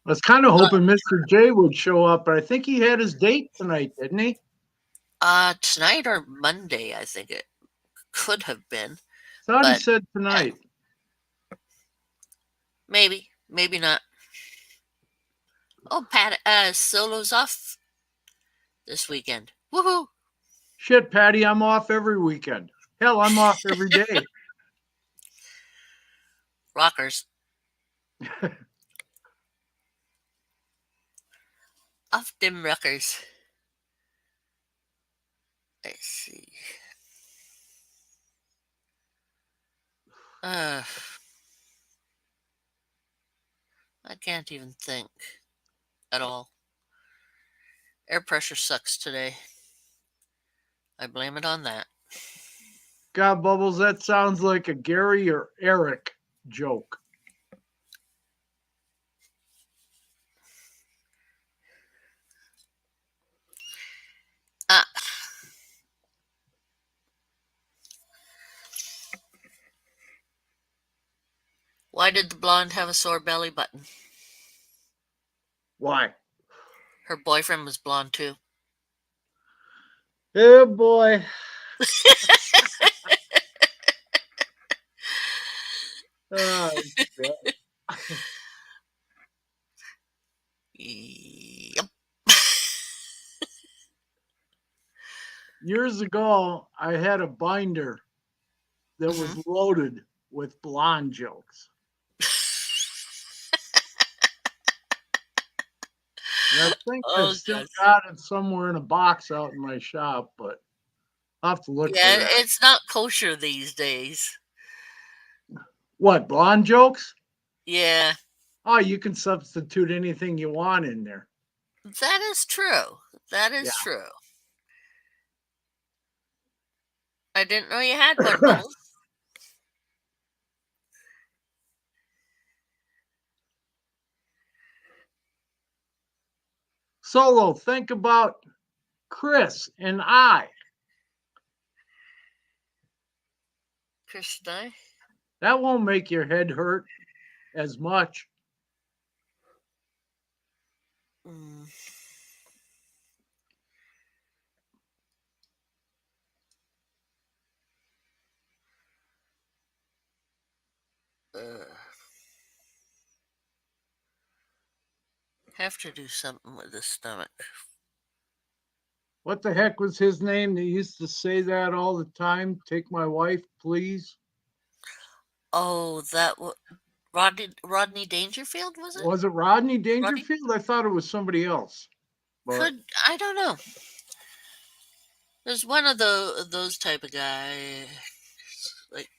I was kind of hoping Mr. J would show up, but I think he had his date tonight, didn't he? Tonight or Monday, I think it could have been. Thought he But said tonight. maybe, maybe not. Oh, Pat, solo's off this weekend. Woohoo! Shit, Patty, I'm off every weekend. Hell, I'm off every day. Rockers. Off them rockers. Let's see. Uh, I can't even think at all. Air pressure sucks today. I blame it on that. God, Bubbles, that sounds like a Gary or Eric joke. Ah, why did the blonde have a sore belly button? Why? Her boyfriend was blonde too. Oh boy. Oh, shit. Yep. Years ago, I had a binder that was Mhm. loaded with blonde jokes. And I think I've Oh still gosh. got it somewhere in a box out in my shop, but I'll have to look for Yeah, that. it's not kosher these days. What, blonde jokes? Yeah, Oh, you can substitute anything you want in there. that is true. That Yeah. is true. I didn't know you had one, Bubbles. Solo, think about Chris and I. Chris and I. That won't make your head hurt as much. Mm, uh, have to do something with the stomach. What the heck was his name? They used to say that all the time. Take my wife, please. Oh, that was Rodney Dangerfield, was it? Was it Rodney Rodney? Dangerfield? I thought it was somebody else. But Could I don't know. There's one of those type of guy. Like,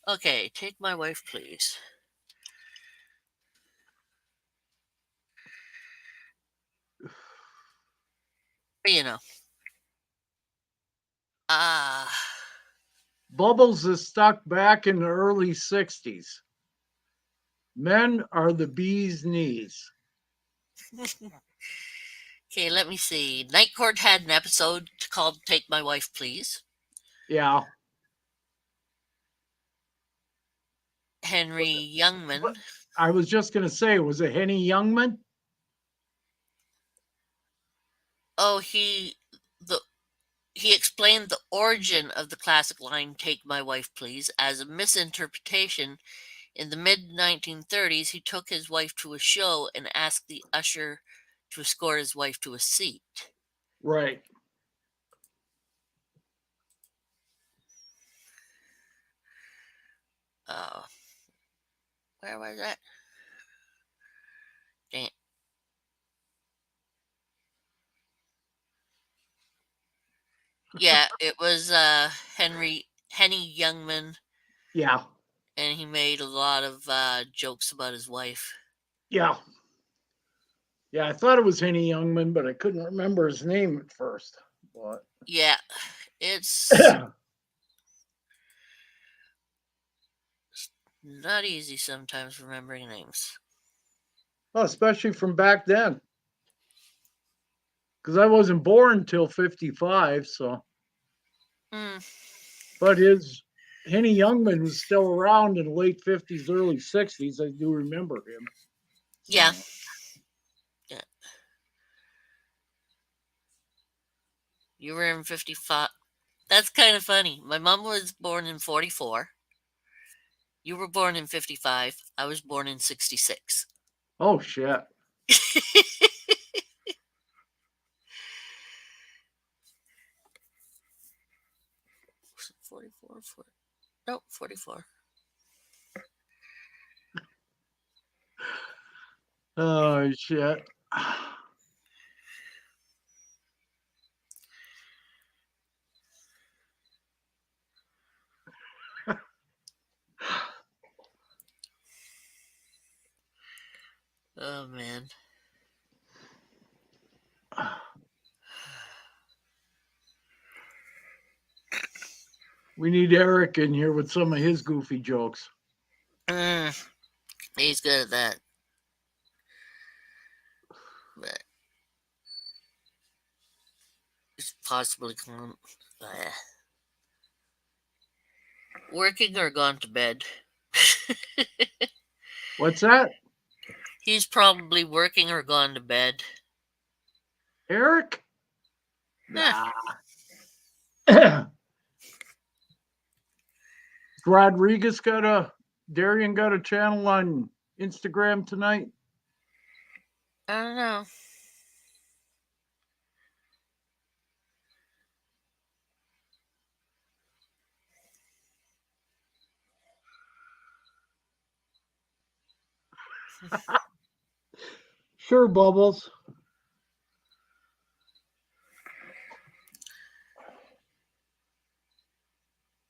okay, take my wife, please. You know. Ah. Bubbles is stuck back in the early 60s. Men are the bee's knees. Okay, let me see. Night Court had an episode called "Take My Wife, Please." Yeah. Henry But Youngman. I was just going to say, was it Henny Youngman? Oh, the he explained the origin of the classic line "Take my wife, please" as a misinterpretation. In the mid 1930s, he took his wife to a show and asked the usher to escort his wife to a seat. Right. Uh, where was that? Dang. Yeah, it was Henny Youngman, Yeah. and he made a lot of jokes about his wife. Yeah. Yeah. I thought it was Henny Youngman, but I couldn't remember his name at first. But Yeah, it's not easy sometimes remembering names. well, especially from back then, because I wasn't born until 55. So, Mm, but his Henny Youngman was still around in the late 50s, early 60s. I do remember him. yeah, So, yeah. You were in 55. That's kind of funny. My mom was born in 44. You were born in 55. I was born in 66. oh, shit. 44, no, 44. Oh, shit. We need Eric in here with some of his goofy jokes. He's good at that. But he's possibly working or gone to bed. What's that? He's probably working or gone to bed. Eric? Huh. Nah. Rodriguez Darian got a channel on Instagram tonight. I don't know. Sure, Bubbles.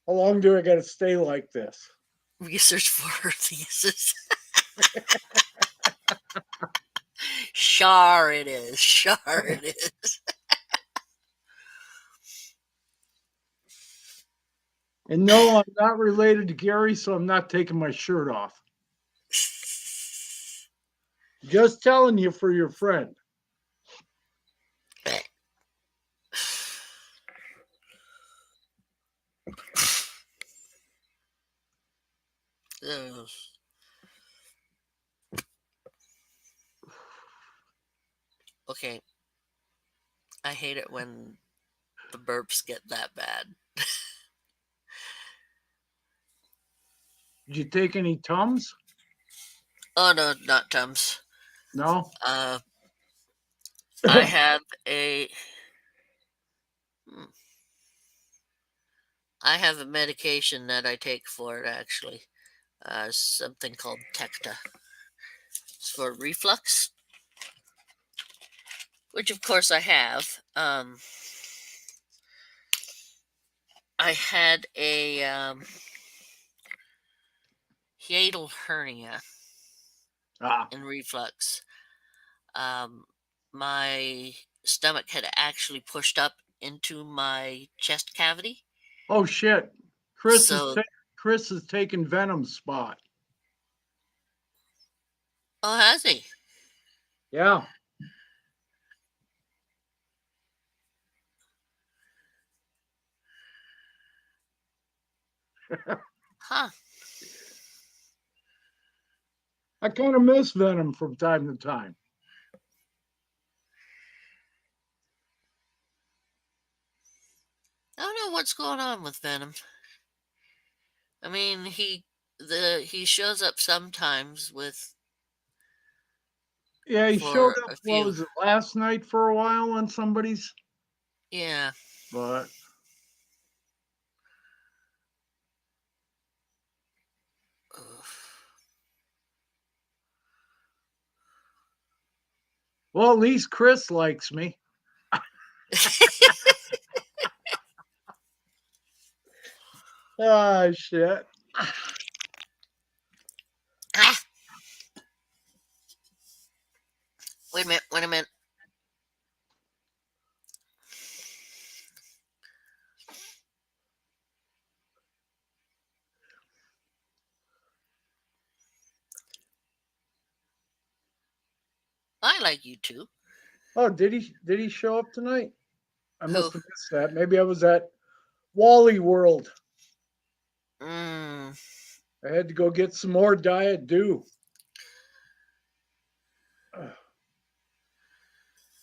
How long do I got to stay like this? Research for thesis. Sure it is. Sure it is. And no, I'm not related to Gary, so I'm not taking my shirt off. Just telling you for your friend. Ugh. Okay. I hate it when the burps get that bad. Did you take any Tums? Oh no, not Tums. No? I have a I have a medication that I take for it actually. Something called Tecta. It's for reflux, which of course I have. I had a hiatal hernia and reflux. My stomach had actually pushed up into my chest cavity. Oh, shit. Chris is taking Venom's spot. Oh, has he? Yeah. Huh. I kind of miss Venom from time to time. I don't know what's going on with Venom. I mean, he shows up sometimes with. Yeah, he showed For up, a what few. was it, last night for a while on somebody's? Yeah. But well, at least Chris likes me. Ah, shit. Ah. Wait a minute. Wait a minute. I like you too. Oh, did he show up tonight? I Who? must have missed that. Maybe I was at Wally World. Mm. I had to go get some more Diet Dew.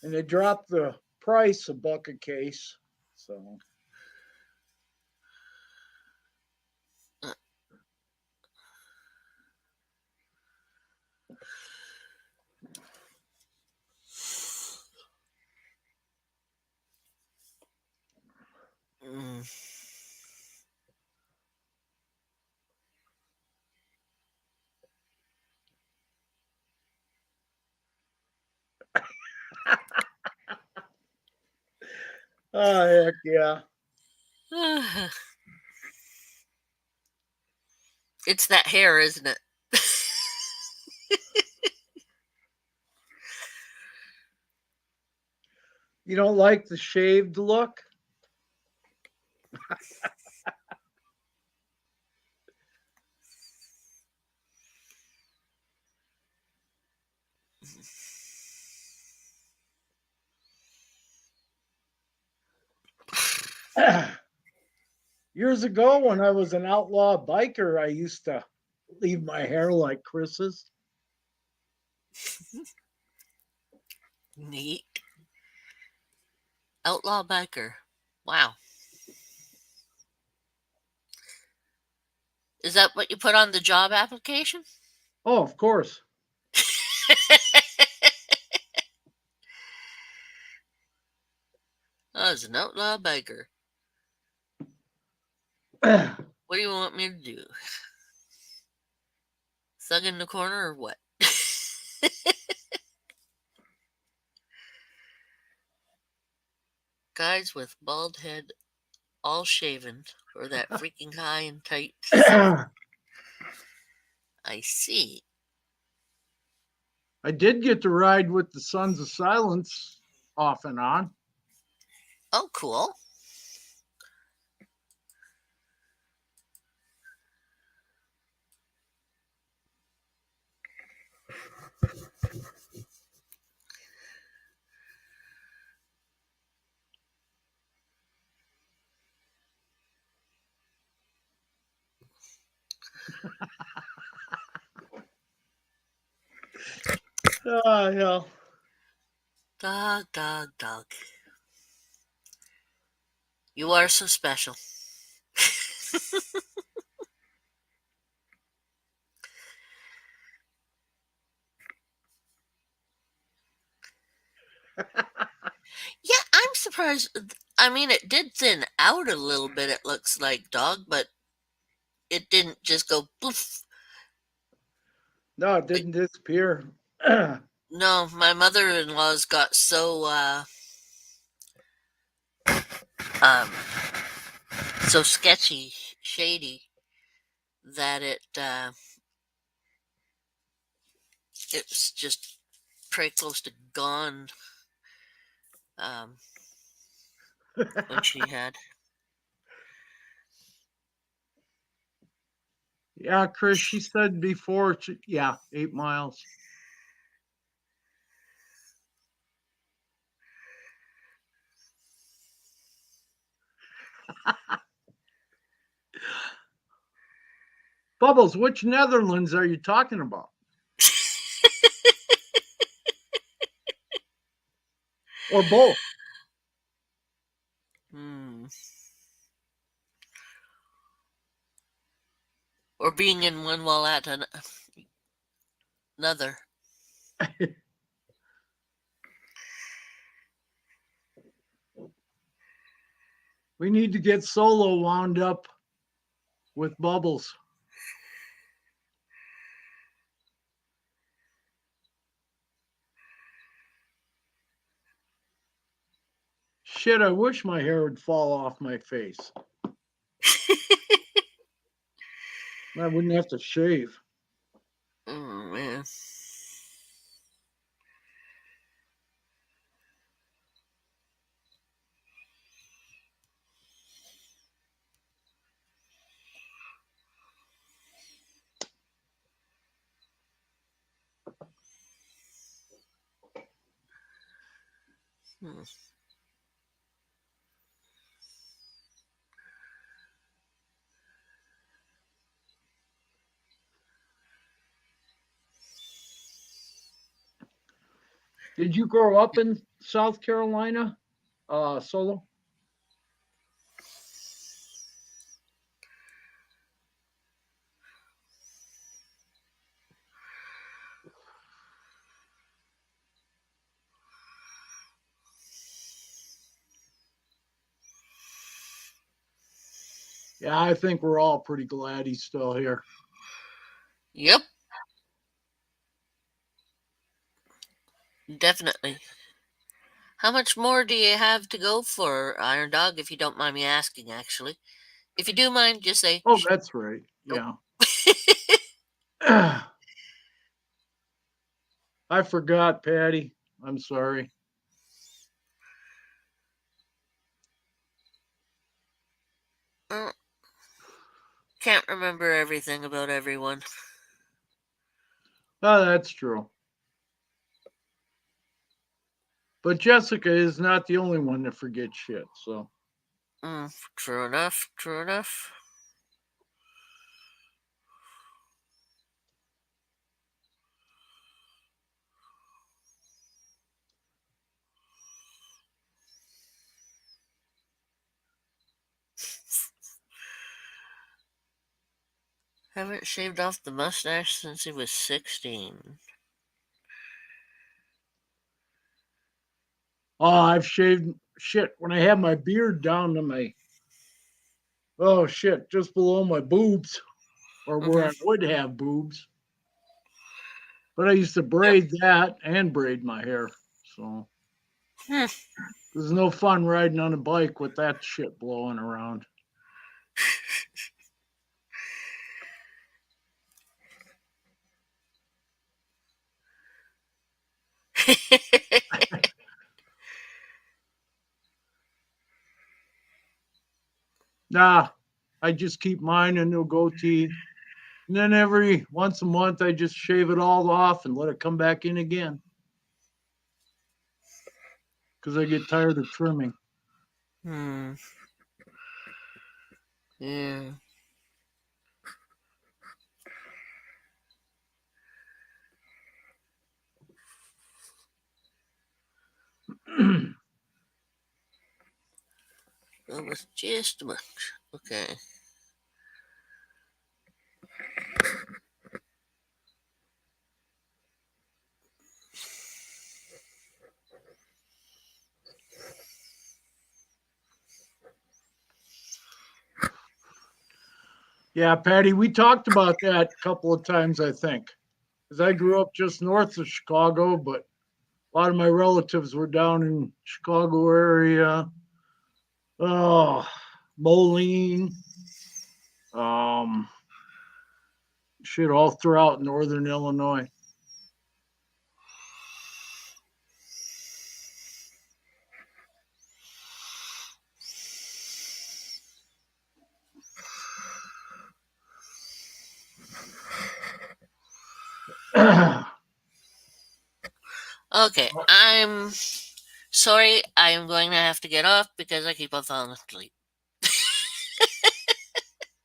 And they dropped the price $1 a case. So Mm. oh, heck yeah. It's that hair, isn't it? You don't like the shaved look? Years ago, when I was an outlaw biker, I used to leave my hair like Chris's. Neat. Outlaw biker. Wow. Is that what you put on the job application? Oh, of course. I was an outlaw biker. Yeah, What do you want me to do? Thug in the corner or what? Guys with bald head, all shaven, or that freaking high and tight. I see. I did get to ride with the Sons of Silence off and on. Oh, cool. Oh, yeah. Dog, dog, dog. You are so special. Yeah, I'm surprised. I mean, it did thin out a little bit, it looks like, dog, but it didn't just go poof. No, it didn't disappear. No, my mother in law's got um so sketchy, shady that it's just pretty close to gone um when she had. Yeah, Chris, she said before, yeah, 8 miles. Bubbles, which Netherlands are you talking about? Or both? Hmm. Or being in one while at another. We need to get Solo wound up with Bubbles. Shit, I wish my hair would fall off my face. I wouldn't have to shave. Oh man. Hmm. Did you grow up in South Carolina, Solo? Yeah, I think we're all pretty glad he's still here. Yep. Definitely. How much more do you have to go for Iron Dog, if you don't mind me asking, actually? If you do mind, just say. Oh, that's right. Oh. Yeah. I forgot, Patty. I'm sorry. Can't remember everything about everyone. Oh, that's true. But Jessica is not the only one that forgets shit. So True enough. True enough. Haven't shaved off the mustache since he was 16. I've shaved shit when I had my beard down to my just below my boobs, or where I would have boobs. But I used to braid that and braid my hair. So there's no fun riding on a bike with that shit blowing around. Nah, I just keep mine in a goatee. And then every once a month, I just shave it all off and let it come back in again. Because I get tired of trimming. Yeah. It was just a bunch. Okay. Yeah, Patty, we talked about that a couple of times, I think. Because I grew up just north of Chicago, but a lot of my relatives were down in Chicago area. Oh, Moline, shit, all throughout northern Illinois. Okay. I'm sorry. I am going to have to get off because I keep on falling asleep.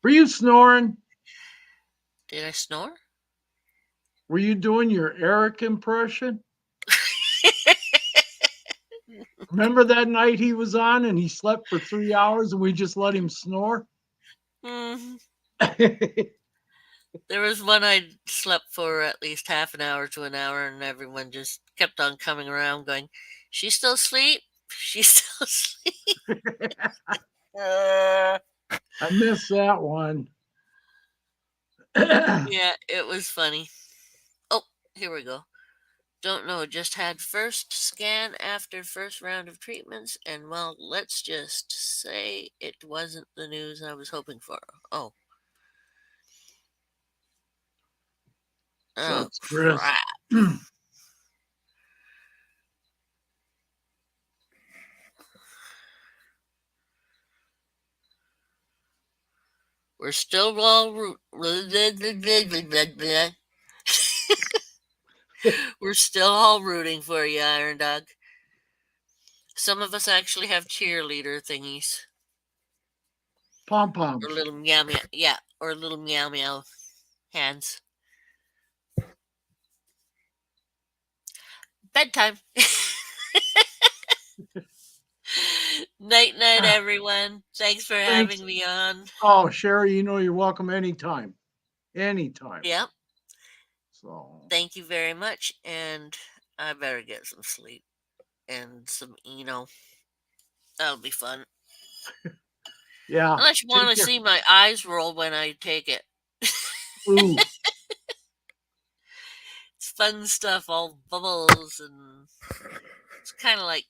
Were you snoring? Did I snore? Were you doing your Eric impression? Remember that night he was on and he slept for 3 hours and we just let him snore? Mm, there was one I slept for at least half an hour to an hour, and everyone just kept on coming around going, "She's still asleep? She's still asleep?" I missed that one. Yeah, it was funny. Oh, here we go. Don't know, just had first scan after first round of treatments, and well, let's just say it wasn't the news I was hoping for. Oh, oh, Sucks, Chris. crap. We're still all we're still all rooting for you, Iron Dog. Some of us actually have cheerleader thingies. Pom Or poms. little meow meow. Yeah, or little meow meow hands. Bedtime. Night night, everyone. Thanks for Thanks. having me on. Oh, Sherry, you know you're welcome anytime. Anytime. Yep. So, Thank you very much. And I better get some sleep and some Eno. That'll be fun. yeah. Unless you Take want to care. see my eyes roll when I take it. Ooh. It's fun stuff, all bubbles, and it's kind of like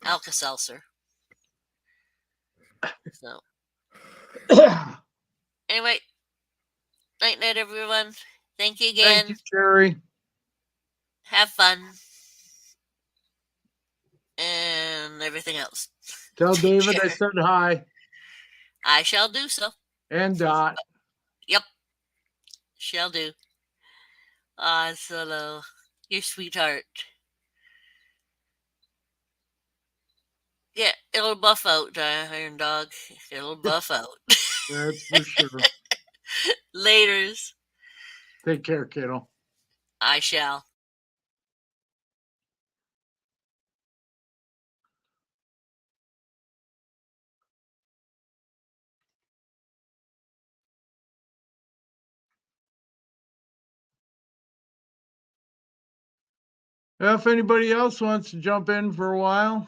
Alka Seltzer. So, anyway, night night, everyone. Thank you Thank you, again. Sherry. Have fun. And everything else. Tell Take David I care. said hi. I shall do so. And Dot. Yep, shall do. Ah, Solo, you sweetheart. Yeah, it'll buff out, Iron Dog. It'll buff out. That's for sure. Laters. Take care, kiddo. I shall. If anybody else wants to jump in for a while.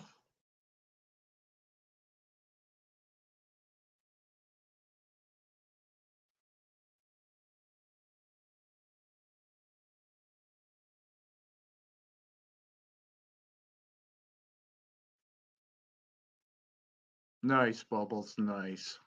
Nice, Bubbles, nice.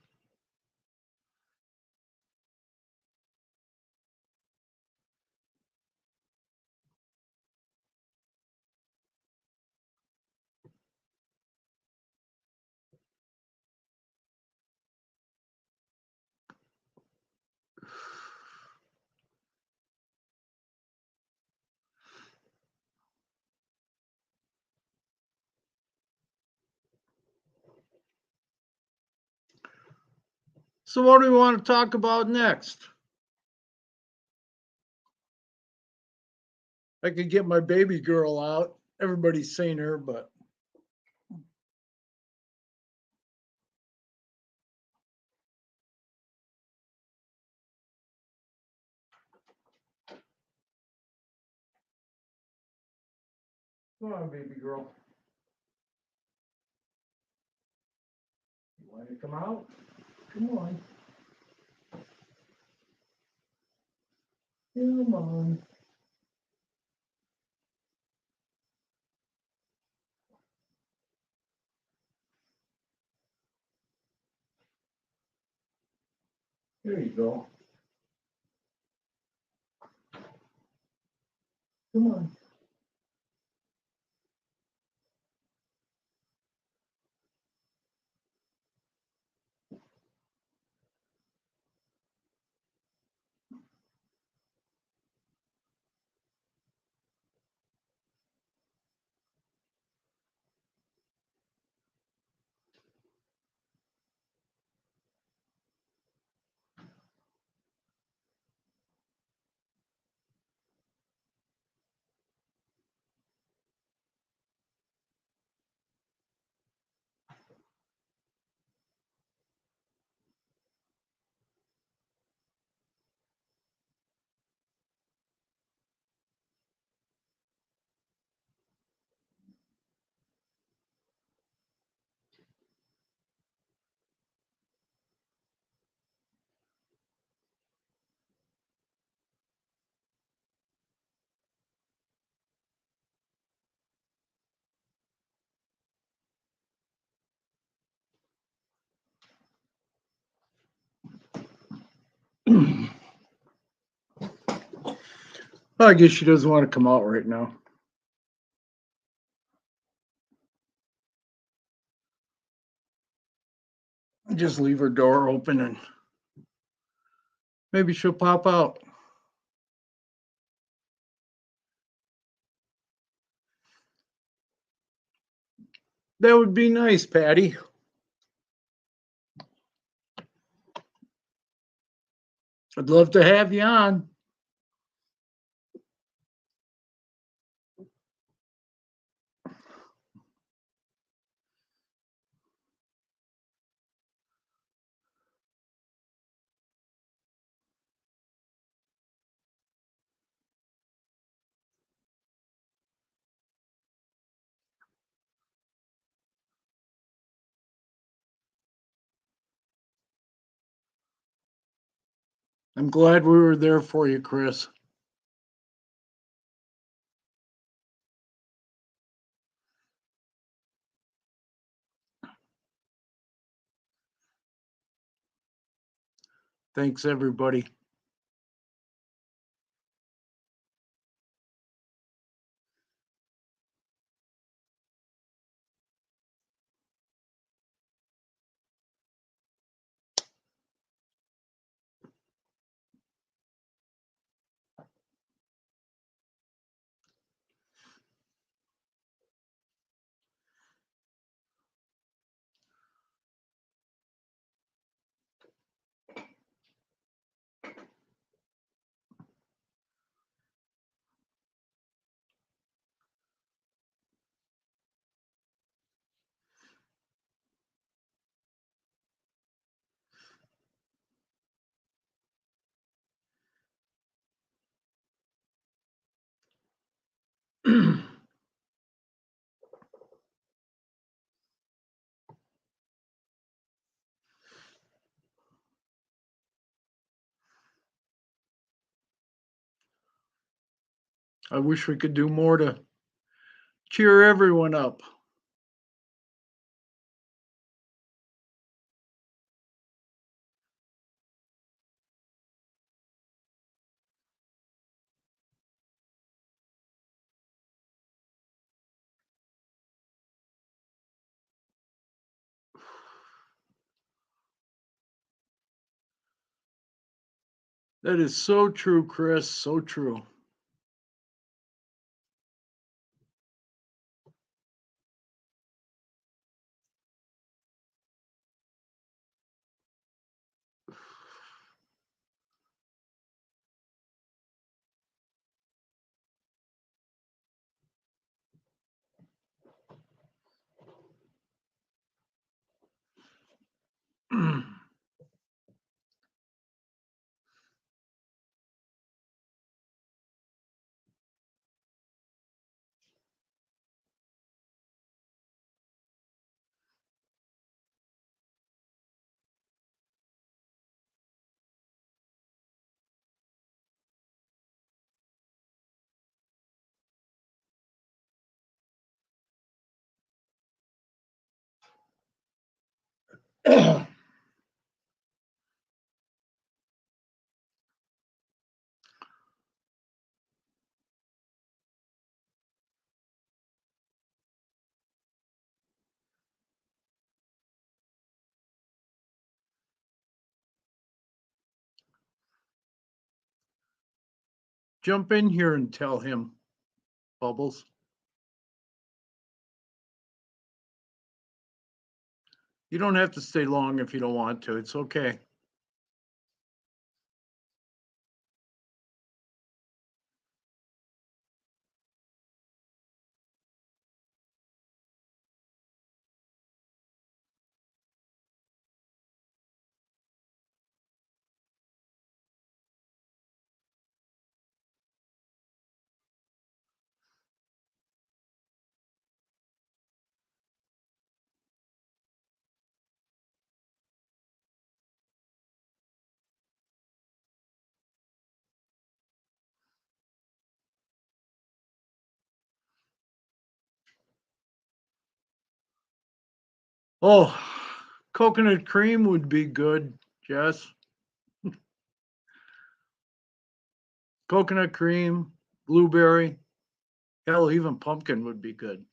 So what do we want to talk about next? I could get my baby girl out. Everybody's seen her, but come on, baby girl. You want to come out? Come on. Come on. There you go. Come on. I guess she doesn't want to come out right now. Just leave her door open and maybe she'll pop out. That would be nice, Patty. I'd love to have you on. I'm glad we were there for you, Chris. Thanks, everybody. I wish we could do more to cheer everyone up. That is so true, Chris. So true. Jump in here and tell him, Bubbles. You don't have to stay long if you don't want to. It's okay. Oh, coconut cream would be good, Jess. Coconut cream, blueberry, hell, even pumpkin would be good.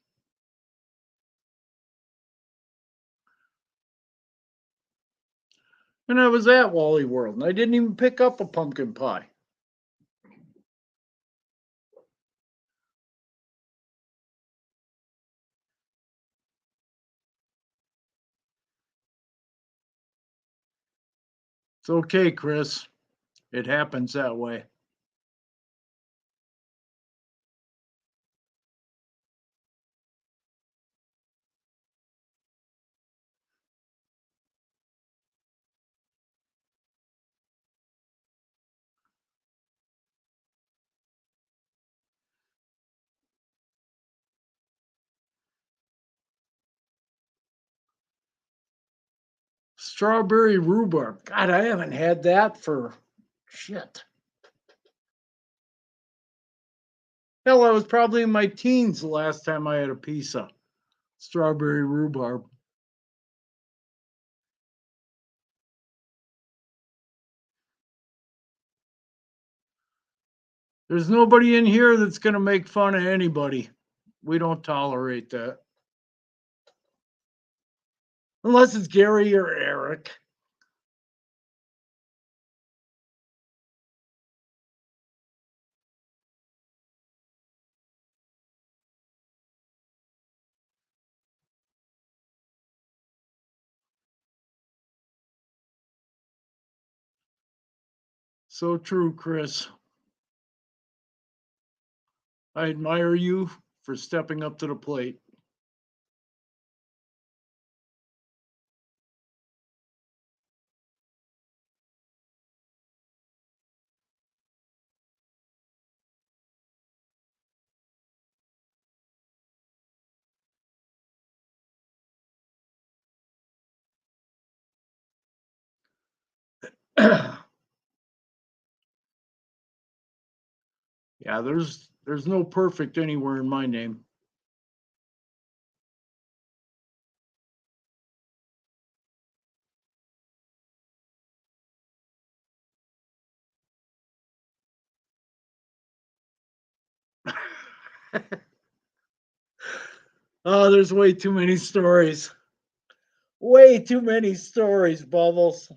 And I was at Wally World and I didn't even pick up a pumpkin pie. It's okay, Chris. It happens that way. Strawberry rhubarb. God, I haven't had that for shit. Hell, I was probably in my teens the last time I had a piece of strawberry rhubarb. There's nobody in here that's going to make fun of anybody. We don't tolerate that. Unless it's Gary or Eric. So true, Chris. I admire you for stepping up to the plate. Yeah, there's no perfect anywhere in my name. Oh, there's way too many stories. Way too many stories, Bubbles.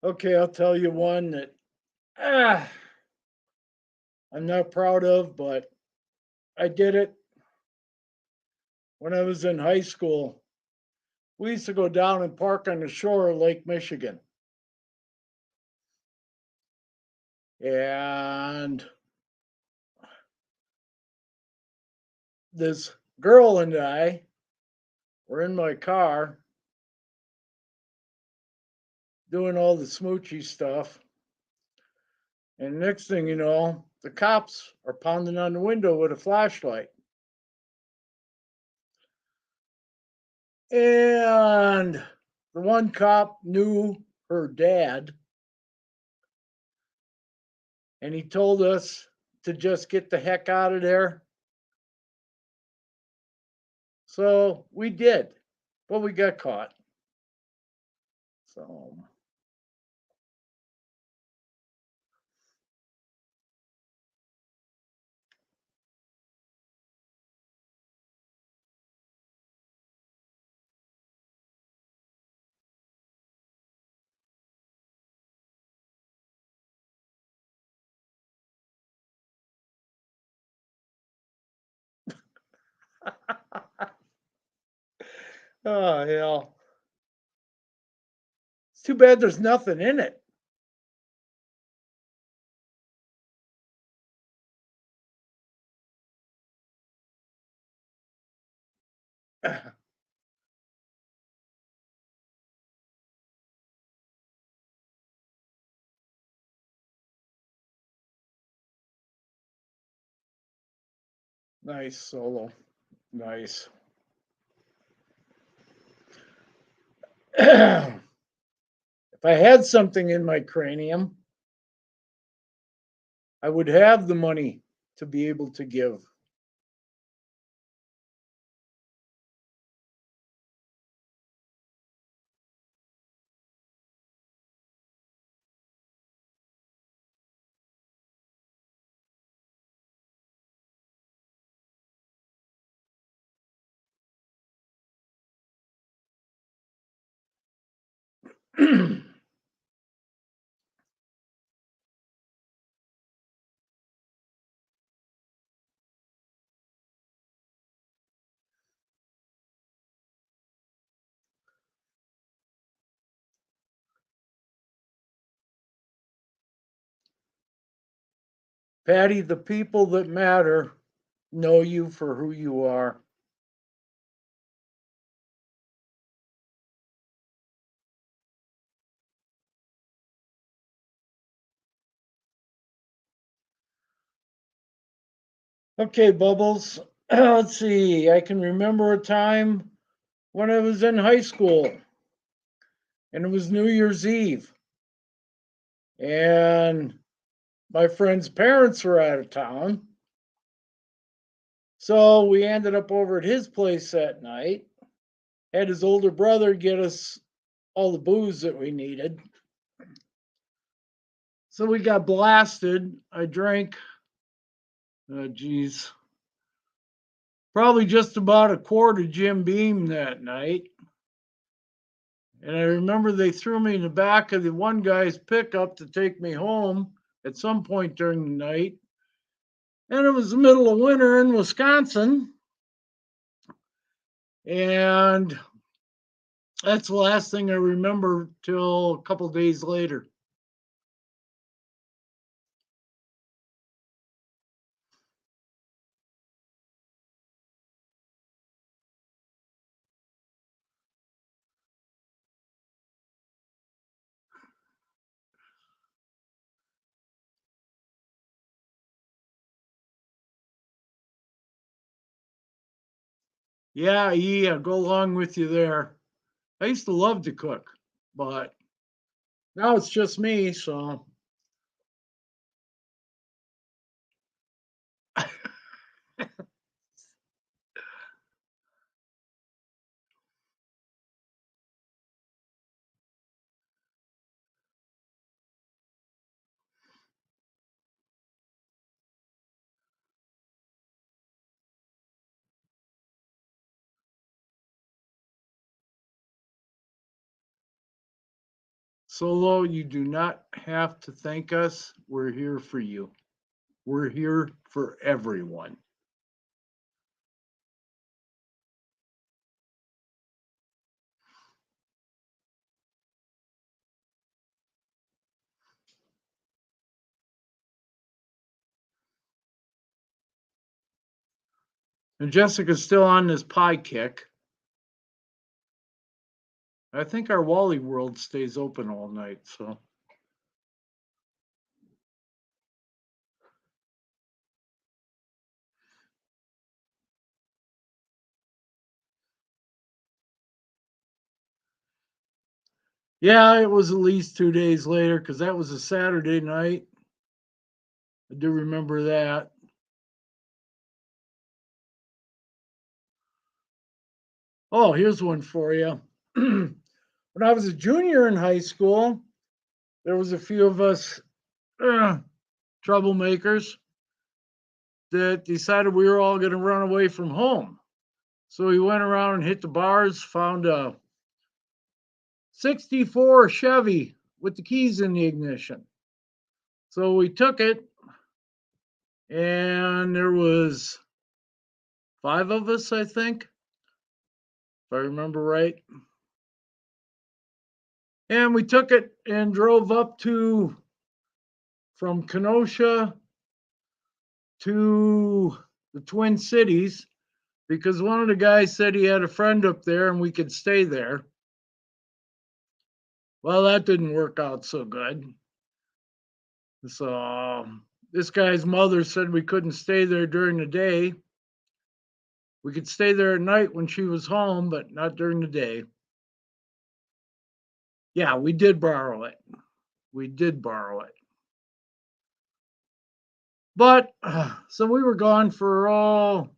Okay, I'll tell you one that ah, I'm not proud of, but I did it when I was in high school. We used to go down and park on the shore of Lake Michigan. And this girl and I were in my car doing all the smoochy stuff. And next thing you know, the cops are pounding on the window with a flashlight. And the one cop knew her dad, and he told us to just get the heck out of there. So we did, but we got caught. So, oh, hell. It's too bad there's nothing in it. Nice solo. Nice. If I had something in my cranium, I would have the money to be able to give. Patty, the people that matter know you for who you are. Okay, Bubbles. Let's see. I can remember a time when I was in high school and it was New Year's Eve. And my friend's parents were out of town. So we ended up over at his place that night. Had his older brother get us all the booze that we needed. So we got blasted. I drank, geez, probably just about a quart of Jim Beam that night. And I remember they threw me in the back of the one guy's pickup to take me home at some point during the night. And it was the middle of winter in Wisconsin. And that's the last thing I remember till a couple days later. Yeah, go along with you there. I used to love to cook, but now it's just me, so Solo, you do not have to thank us. We're here for you. We're here for everyone. And Jessica's still on this pie kick. I think our Wally World stays open all night, so yeah, it was at least 2 days later because that was a Saturday night. I do remember that. Oh, here's one for you. When I was a junior in high school, there was a few of us uh, troublemakers that decided we were all going to run away from home. So we went around and hit the bars, found a 64 Chevy with the keys in the ignition. So we took it, and there was 5 of us, I think, if I remember right. And we took it and drove up to from Kenosha to the Twin Cities because one of the guys said he had a friend up there and we could stay there. Well, that didn't work out so good. So this guy's mother said we couldn't stay there during the day. We could stay there at night when she was home, but not during the day. Yeah, we did borrow it. We did borrow it. But so we were gone for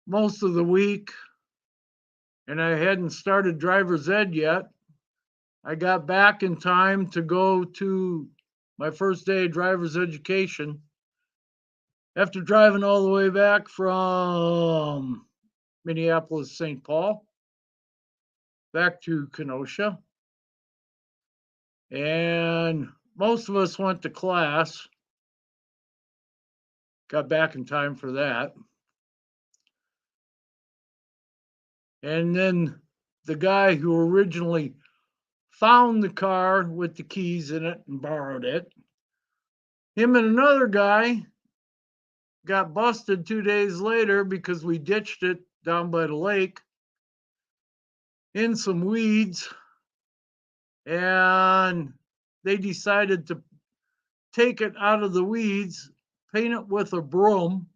most of the week, and I hadn't started driver's ed yet. I got back in time to go to my first day of driver's education after driving all the way back from Minneapolis, St. Paul, back to Kenosha. And most of us went to class, got back in time for that. And then the guy who originally found the car with the keys in it and borrowed it, him and another guy got busted 2 days later because we ditched it down by the lake in some weeds. And they decided to take it out of the weeds, paint it with a broom,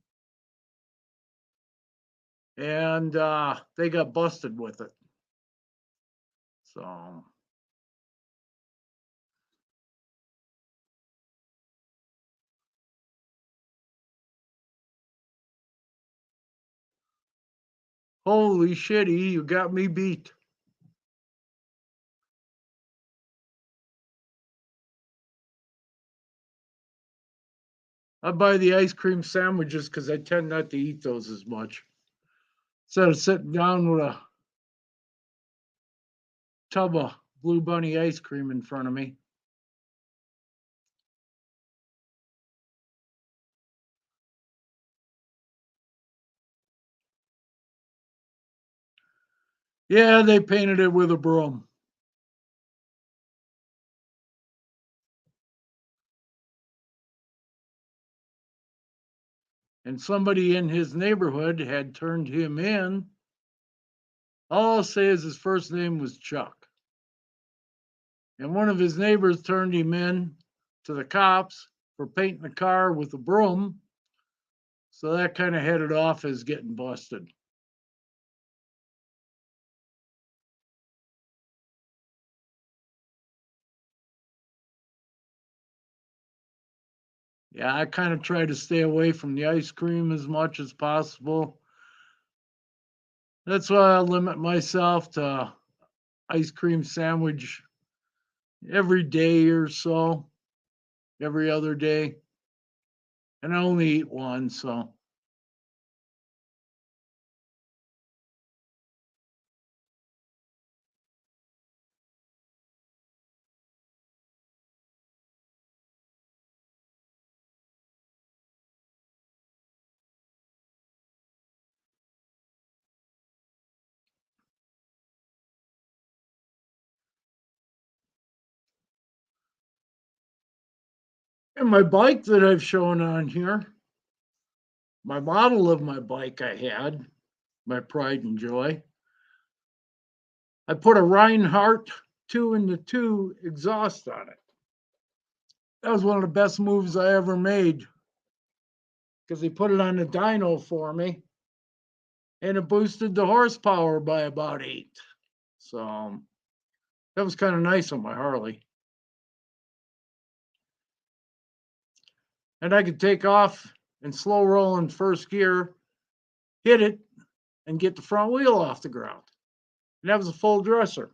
and they got busted with it. So, holy shitty, you got me beat. I buy the ice cream sandwiches because I tend not to eat those as much. Instead of sitting down with a tub of Blue Bunny ice cream in front of me. Yeah, they painted it with a broom. And somebody in his neighborhood had turned him in. All I'll say is his first name was Chuck. And one of his neighbors turned him in to the cops for painting the car with a broom. So that kind of headed off as getting busted. Yeah, I kind of try to stay away from the ice cream as much as possible. That's why I limit myself to ice cream sandwich every day or so, every other day. And I only eat one, so. And my bike that I've shown on here, my model of my bike I had, my pride and joy, I put a Reinhardt 2 in the 2 exhaust on it. That was one of the best moves I ever made because they put it on the dyno for me and it boosted the horsepower by about 8. So that was kind of nice on my Harley. And I could take off and slow roll in first gear, hit it, and get the front wheel off the ground. And that was a full dresser.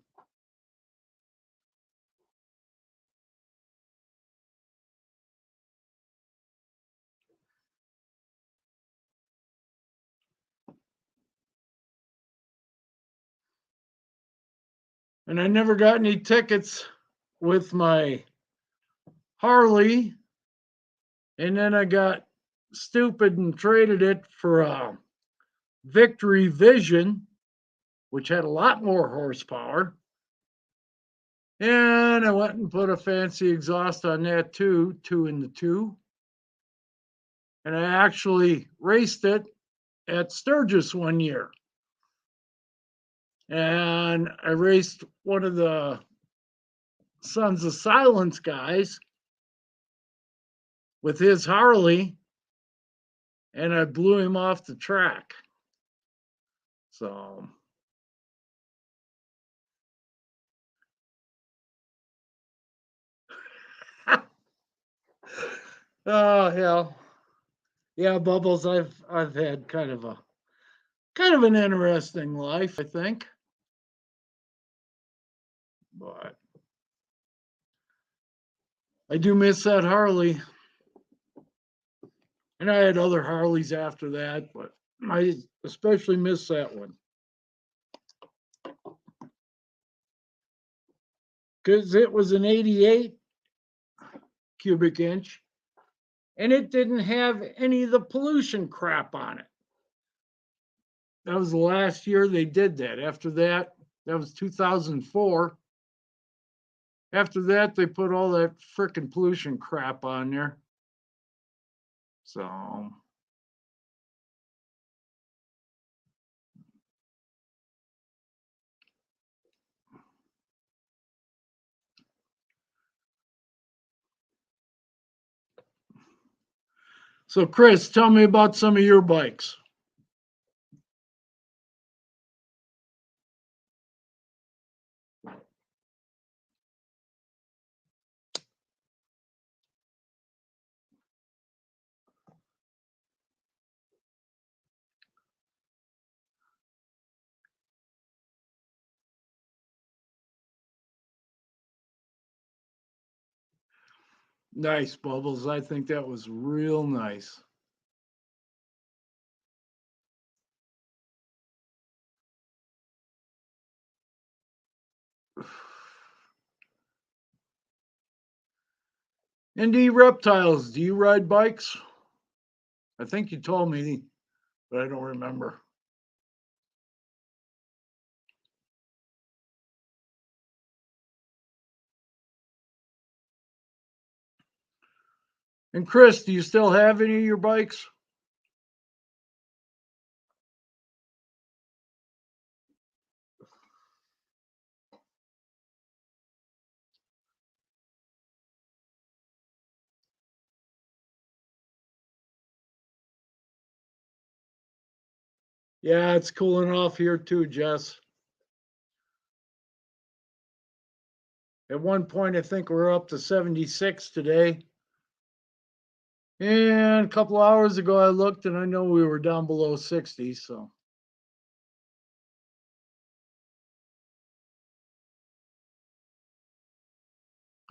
And I never got any tickets with my Harley. And then I got stupid and traded it for a Victory Vision, which had a lot more horsepower. And I went and put a fancy exhaust on that too, 2 in the 2. And I actually raced it at Sturgis one year. And I raced one of the Sons of Silence guys with his Harley, and I blew him off the track. So, oh hell, yeah, Bubbles. I've had kind of an interesting life, I think, but I do miss that Harley, and I had other Harleys after that, but I especially miss that one because it was an 88 cubic inch, and it didn't have any of the pollution crap on it. That was the last year they did that. After that, that was 2004. After that, they put all that frickin' pollution crap on there. So, Chris, tell me about some of your bikes. Nice, Bubbles. I think that was real nice. ND Reptiles, do you ride bikes? I think you told me, but I don't remember. And Chris, do you still have any of your bikes? Yeah, it's cooling off here too, Jess. At one point, I think we're up to 76 today. And a couple hours ago, I looked and I know we were down below 60. So,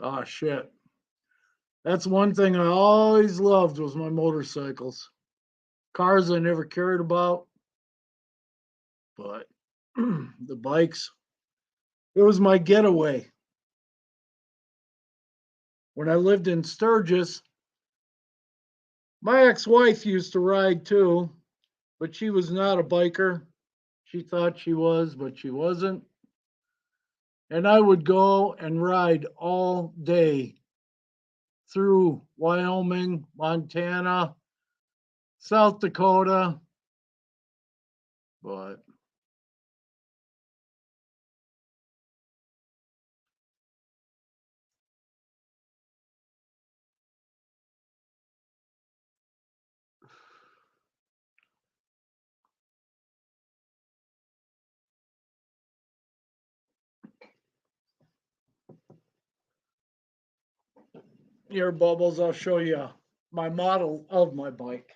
oh shit. That's one thing I always loved was my motorcycles. Cars I never cared about, but the bikes, it was my getaway. When I lived in Sturgis, my ex-wife used to ride too, but she was not a biker. She thought she was, but she wasn't. And I would go and ride all day through Wyoming, Montana, South Dakota, but here, Bubbles, I'll show you my model of my bike.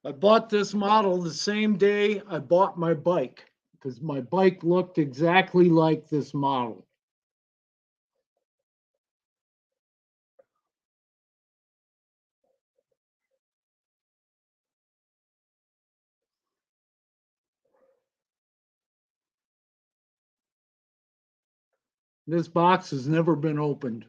I bought this model the same day I bought my bike because my bike looked exactly like this model. This box has never been opened.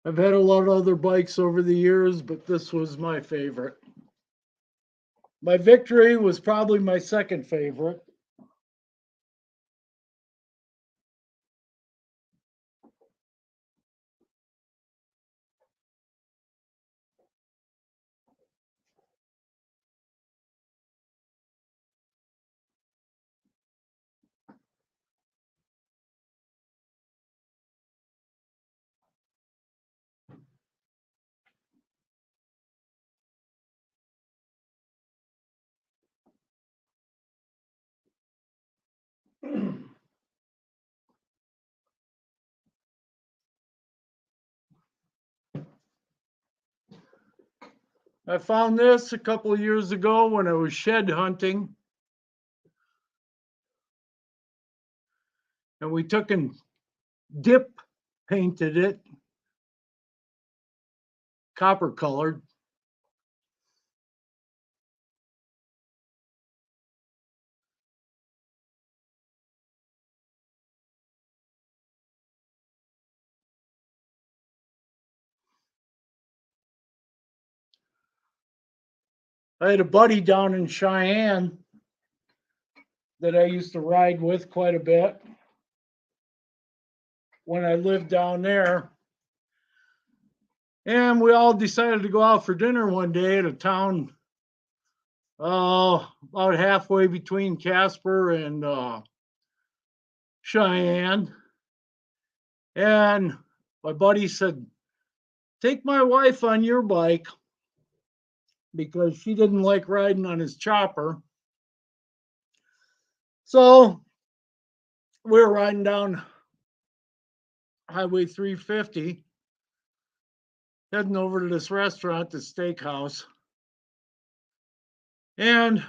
I've had a lot of other bikes over the years, but this was my favorite. My Victory was probably my second favorite. I found this a couple of years ago when I was shed hunting, and we took and dip painted it copper colored. I had a buddy down in Cheyenne that I used to ride with quite a bit when I lived down there. And we all decided to go out for dinner one day at a town about halfway between Casper and Cheyenne. And my buddy said, take my wife on your bike because she didn't like riding on his chopper. So we were riding down Highway 350, heading over to this restaurant, the steakhouse. And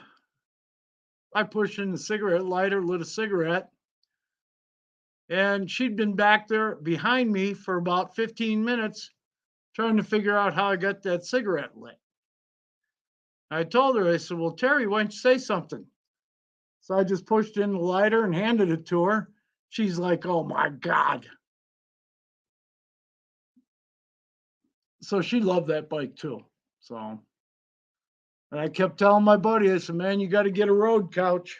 I pushed in the cigarette lighter, lit a cigarette, and she'd been back there behind me for about 15 minutes trying to figure out how I got that cigarette lit. I told her, I said, well, Terry, why don't you say something? So I just pushed in the lighter and handed it to her. She's like, oh my God. So she loved that bike too. So And I kept telling my buddy, I said, man, you got to get a road couch.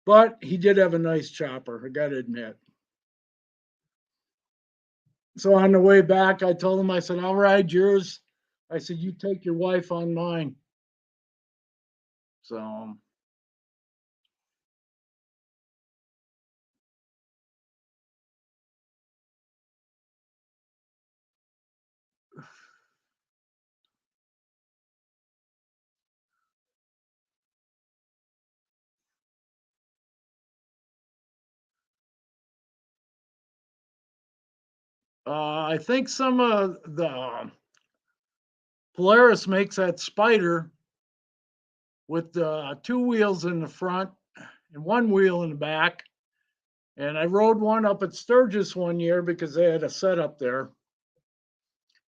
But he did have a nice chopper, I got to admit. So on the way back, I told him, I said, I'll ride yours. I said, you take your wife on mine. So I think some of the Polaris makes that Spider with the two wheels in the front and one wheel in the back. And I rode one up at Sturgis one year because they had a setup there.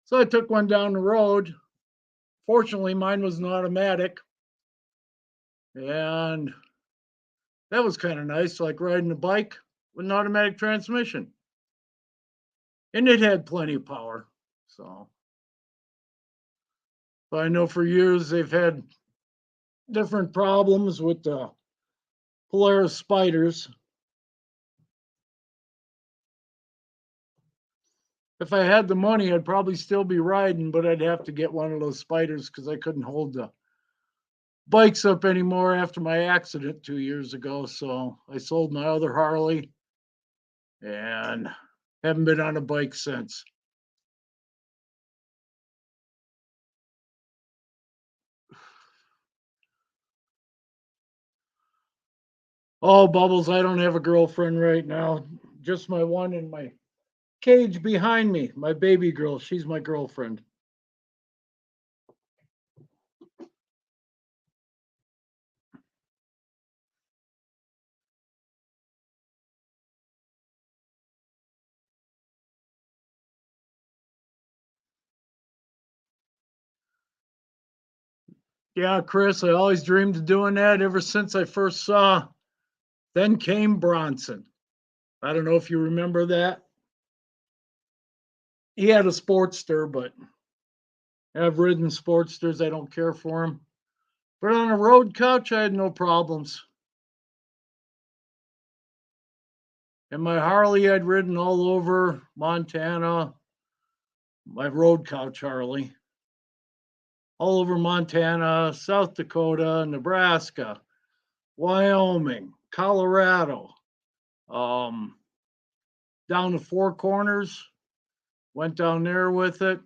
So I took one down the road. Fortunately, mine was an automatic. And that was kind of nice, like riding a bike with an automatic transmission. And it had plenty of power. So but I know for years they've had different problems with the Polaris Spiders. If I had the money, I'd probably still be riding, but I'd have to get one of those Spiders because I couldn't hold the bikes up anymore after my accident 2 years ago. So I sold my other Harley and haven't been on a bike since. Oh, Bubbles, I don't have a girlfriend right now. Just my one in my cage behind me, my baby girl. She's my girlfriend. Yeah, Chris, I always dreamed of doing that ever since I first saw Then Came Bronson. I don't know if you remember that. He had a Sportster, but I've ridden Sportsters. I don't care for them. But on a road couch, I had no problems. And my Harley, I'd ridden all over Montana, my road couch Harley, all over Montana, South Dakota, Nebraska, Wyoming, Colorado, um, down to Four Corners. Went down there with it.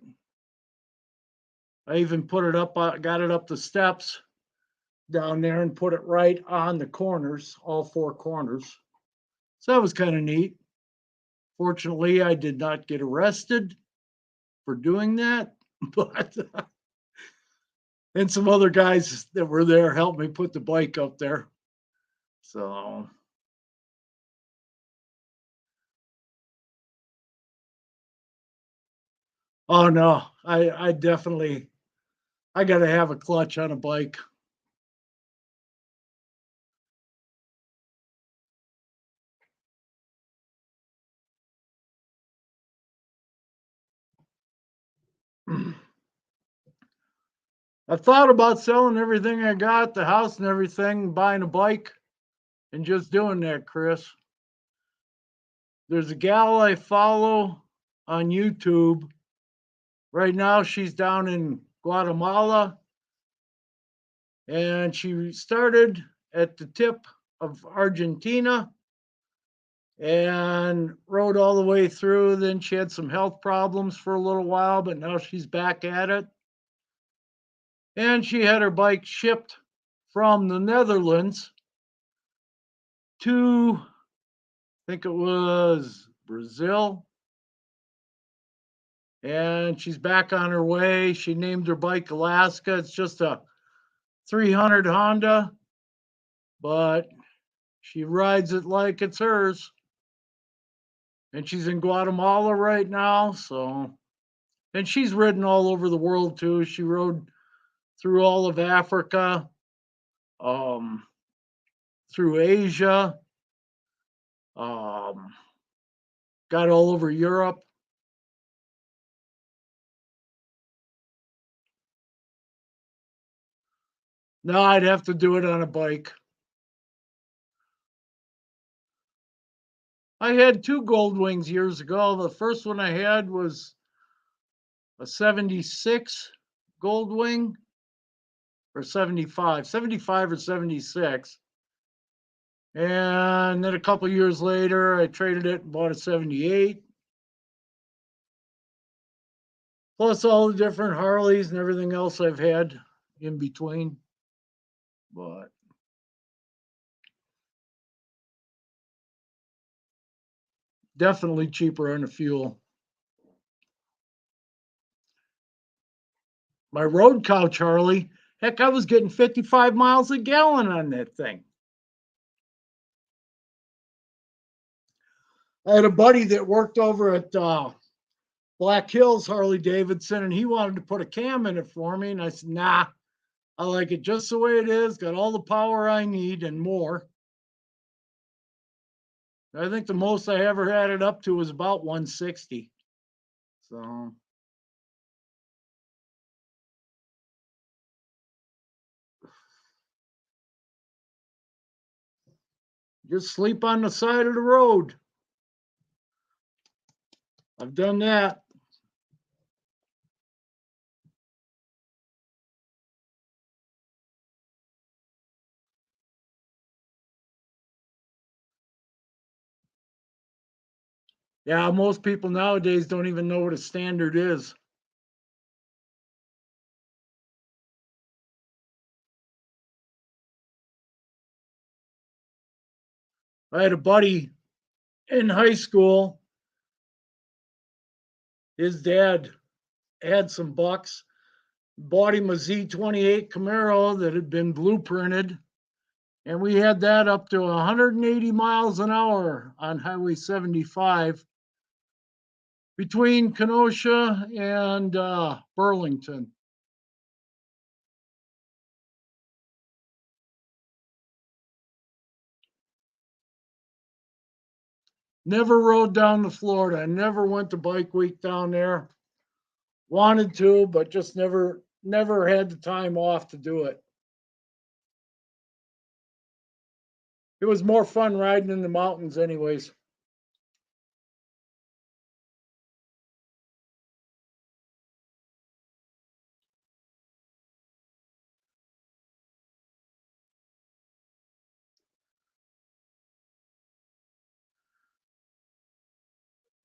I even put it up, got it up the steps down there and put it right on the corners, all four corners. So that was kind of neat. Fortunately, I did not get arrested for doing that, but and some other guys that were there helped me put the bike up there. So, oh no, I definitely I got to have a clutch on a bike. I thought about selling everything I got, the house and everything, buying a bike, and just doing that, Chris. There's a gal I follow on YouTube. Right now, she's down in Guatemala, and she started at the tip of Argentina and rode all the way through. Then she had some health problems for a little while, but now she's back at it. And she had her bike shipped from the Netherlands to, I think it was Brazil. And she's back on her way. She named her bike Alaska. It's just a 300 Honda, but she rides it like it's hers. And she's in Guatemala right now. So, and she's ridden all over the world too. She rode through all of Africa, um, through Asia, um, got all over Europe. No, I'd have to do it on a bike. I had two Gold Wings years ago. The first one I had was a 76 Gold Wing or 75 or 76. And then a couple years later, I traded it and bought a 78. Plus all the different Harleys and everything else I've had in between. But definitely cheaper on the fuel. My road couch Harley, heck, I was getting 55 miles a gallon on that thing. I had a buddy that worked over at Black Hills Harley Davidson, and he wanted to put a cam in it for me. And I said, nah, I like it just the way it is, got all the power I need and more. I think the most I ever had it up to was about 160. So just sleep on the side of the road. I've done that. Yeah, most people nowadays don't even know what a standard is. I had a buddy in high school. His dad had some bucks, bought him a Z28 Camaro that had been blueprinted. And we had that up to 180 miles an hour on Highway 75 between Kenosha and Burlington. Never rode down to Florida. I never went to Bike Week down there. Wanted to, but just never had the time off to do it. It was more fun riding in the mountains, anyways.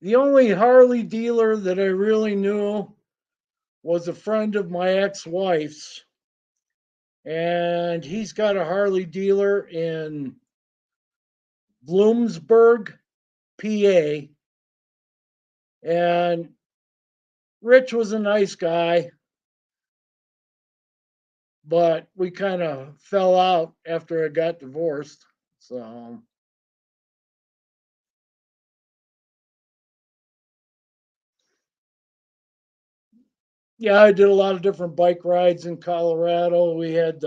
The only Harley dealer that I really knew was a friend of my ex-wife's, and he's got a Harley dealer in Bloomsburg, PA. And Rich was a nice guy, but we kind of fell out after I got divorced. So, yeah, I did a lot of different bike rides in Colorado. We had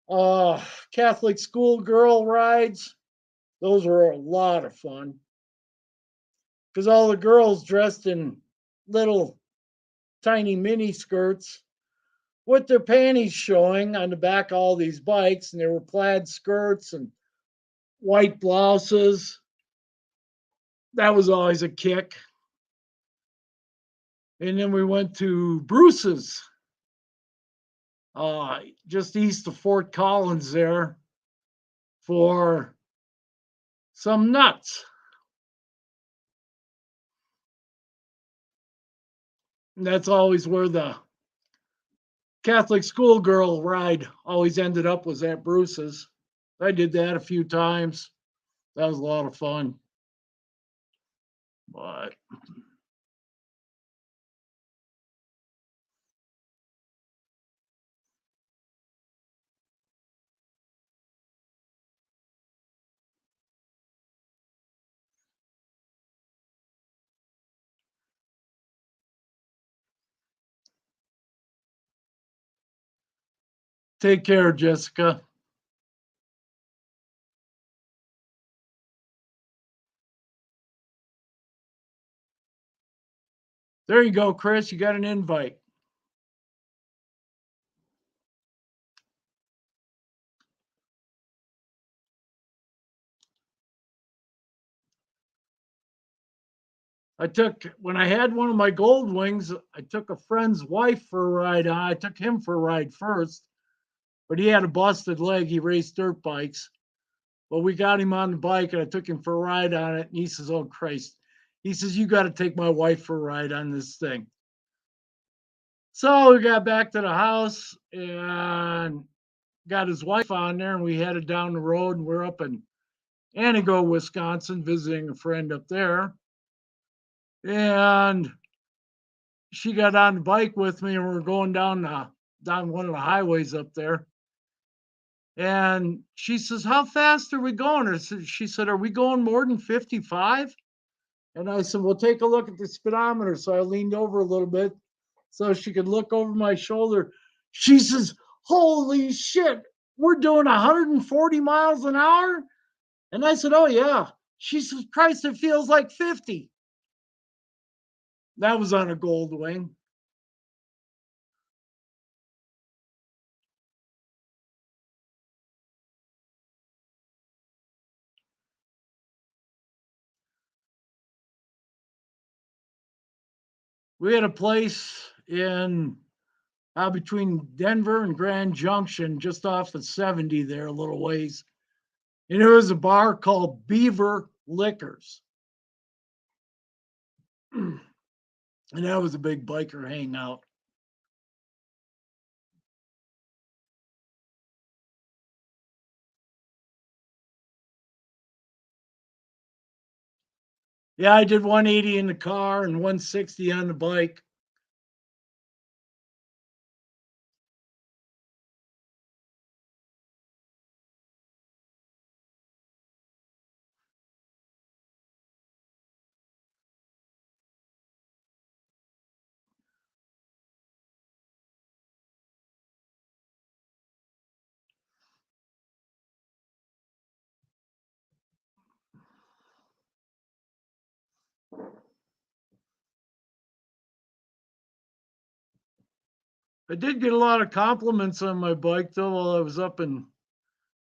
uh, Catholic schoolgirl rides. Those were a lot of fun because all the girls dressed in little tiny mini skirts with their panties showing on the back of all these bikes, and there were plaid skirts and white blouses. That was always a kick. And then we went to Bruce's, just east of Fort Collins there for some nuts. And that's always where the Catholic schoolgirl ride always ended up, was at Bruce's. I did that a few times. That was a lot of fun. But take care, Jessica. There you go, Chris. You got an invite. When I had one of my Gold Wings, I took a friend's wife for a ride on. I took him for a ride first, but he had a busted leg. He raced dirt bikes. Well, we got him on the bike and I took him for a ride on it. And he says, "Oh, Christ." He says, "You got to take my wife for a ride on this thing." So we got back to the house and got his wife on there and we headed down the road and we're up in Antigo, Wisconsin, visiting a friend up there. And she got on the bike with me and we're going down one of the highways up there. And she says, "How fast are we going?" She said, "Are we going more than 55?" And I said, "Well, take a look at the speedometer." So I leaned over a little bit so she could look over my shoulder. She says, "Holy shit, we're doing 140 miles an hour?" And I said, "Oh, yeah." She says, "Christ, it feels like 50." That was on a Gold Wing. We had a place in between Denver and Grand Junction, just off the 70 there, a little ways. And there was a bar called Beaver Liquors. And that was a big biker hangout. Yeah, I did 180 in the car and 160 on the bike. I did get a lot of compliments on my bike though while I was up in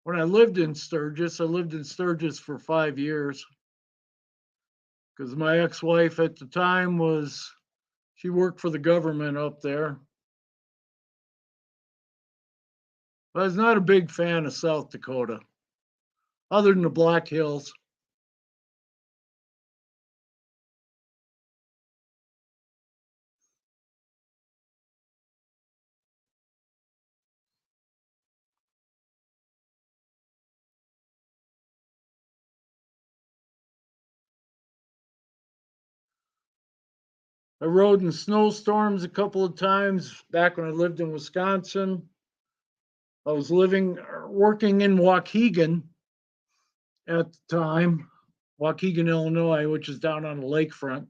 when I lived in Sturgis. I lived in Sturgis for 5 years because my ex-wife at the time she worked for the government up there. I was not a big fan of South Dakota, other than the Black Hills. I rode in snowstorms a couple of times back when I lived in Wisconsin. I was working in Waukegan at the time, Waukegan, Illinois, which is down on the lakefront,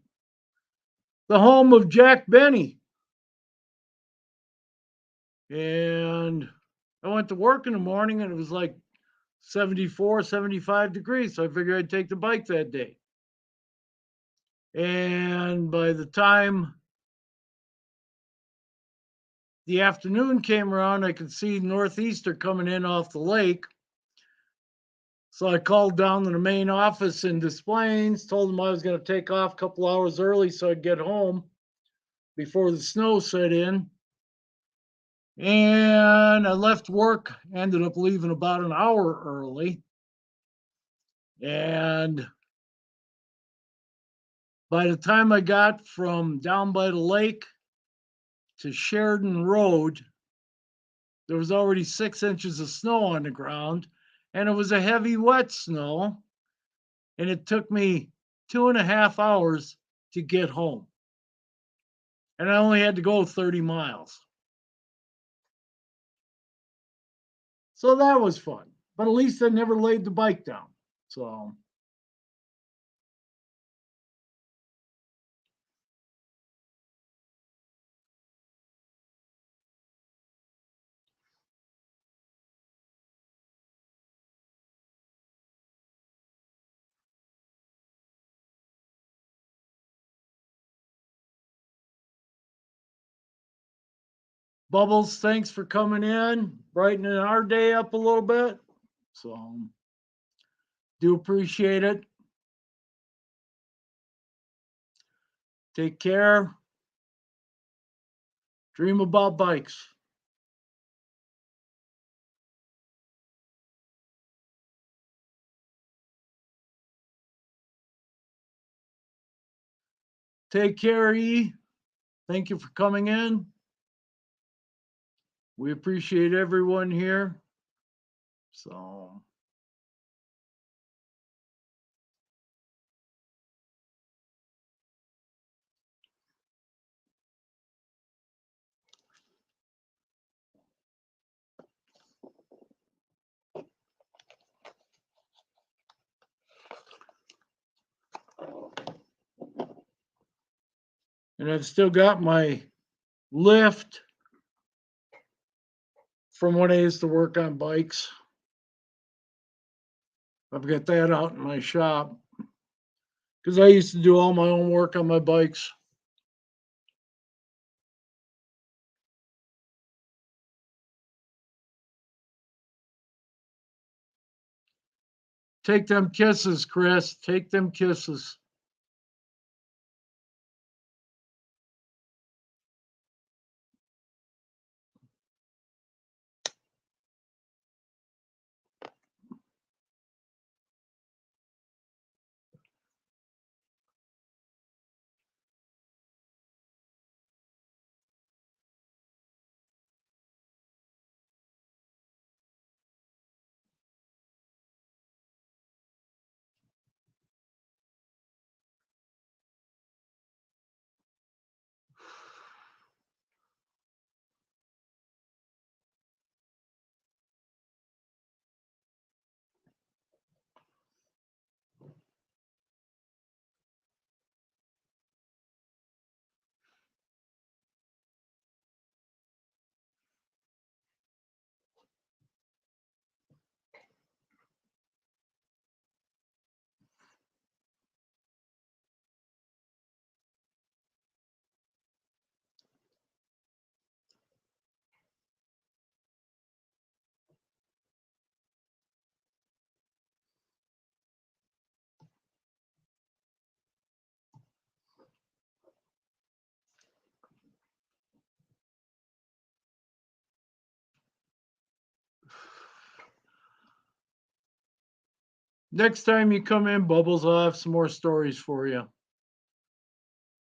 the home of Jack Benny. And I went to work in the morning and it was like 74, 75 degrees. So I figured I'd take the bike that day. And by the time the afternoon came around, I could see northeaster coming in off the lake. So I called down to the main office in Des Plaines, told them I was going to take off a couple hours early so I'd get home before the snow set in. And I left work, ended up leaving about an hour early. And by the time I got from down by the lake to Sheridan Road, there was already 6 inches of snow on the ground, and it was a heavy, wet snow. And it took me 2.5 hours to get home. And I only had to go 30 miles. So that was fun. But at least I never laid the bike down. So Bubbles, thanks for coming in, brightening our day up a little bit. So do appreciate it. Take care. Dream about bikes. Take care, E. Thank you for coming in. We appreciate everyone here. So, and I've still got my lift from when I used to work on bikes. I've got that out in my shop because I used to do all my own work on my bikes. Take them kisses, Chris. Take them kisses. Next time you come in, Bubbles, I'll have some more stories for you.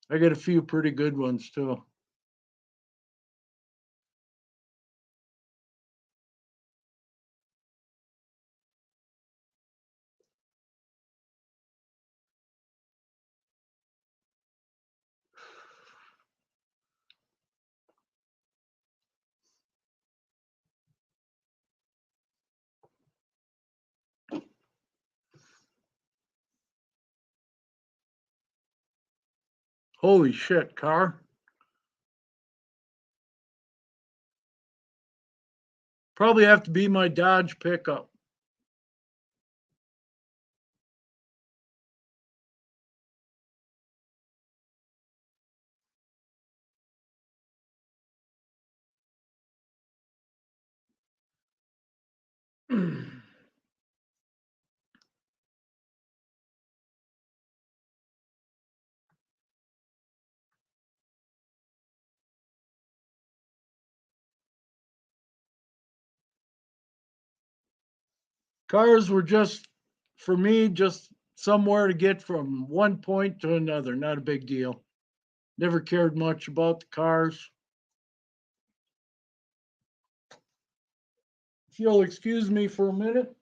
I got a few pretty good ones too. Holy shit, car. Probably have to be my Dodge pickup. Cars were just, for me, just somewhere to get from one point to another. Not a big deal. Never cared much about the cars. If you'll excuse me for a minute.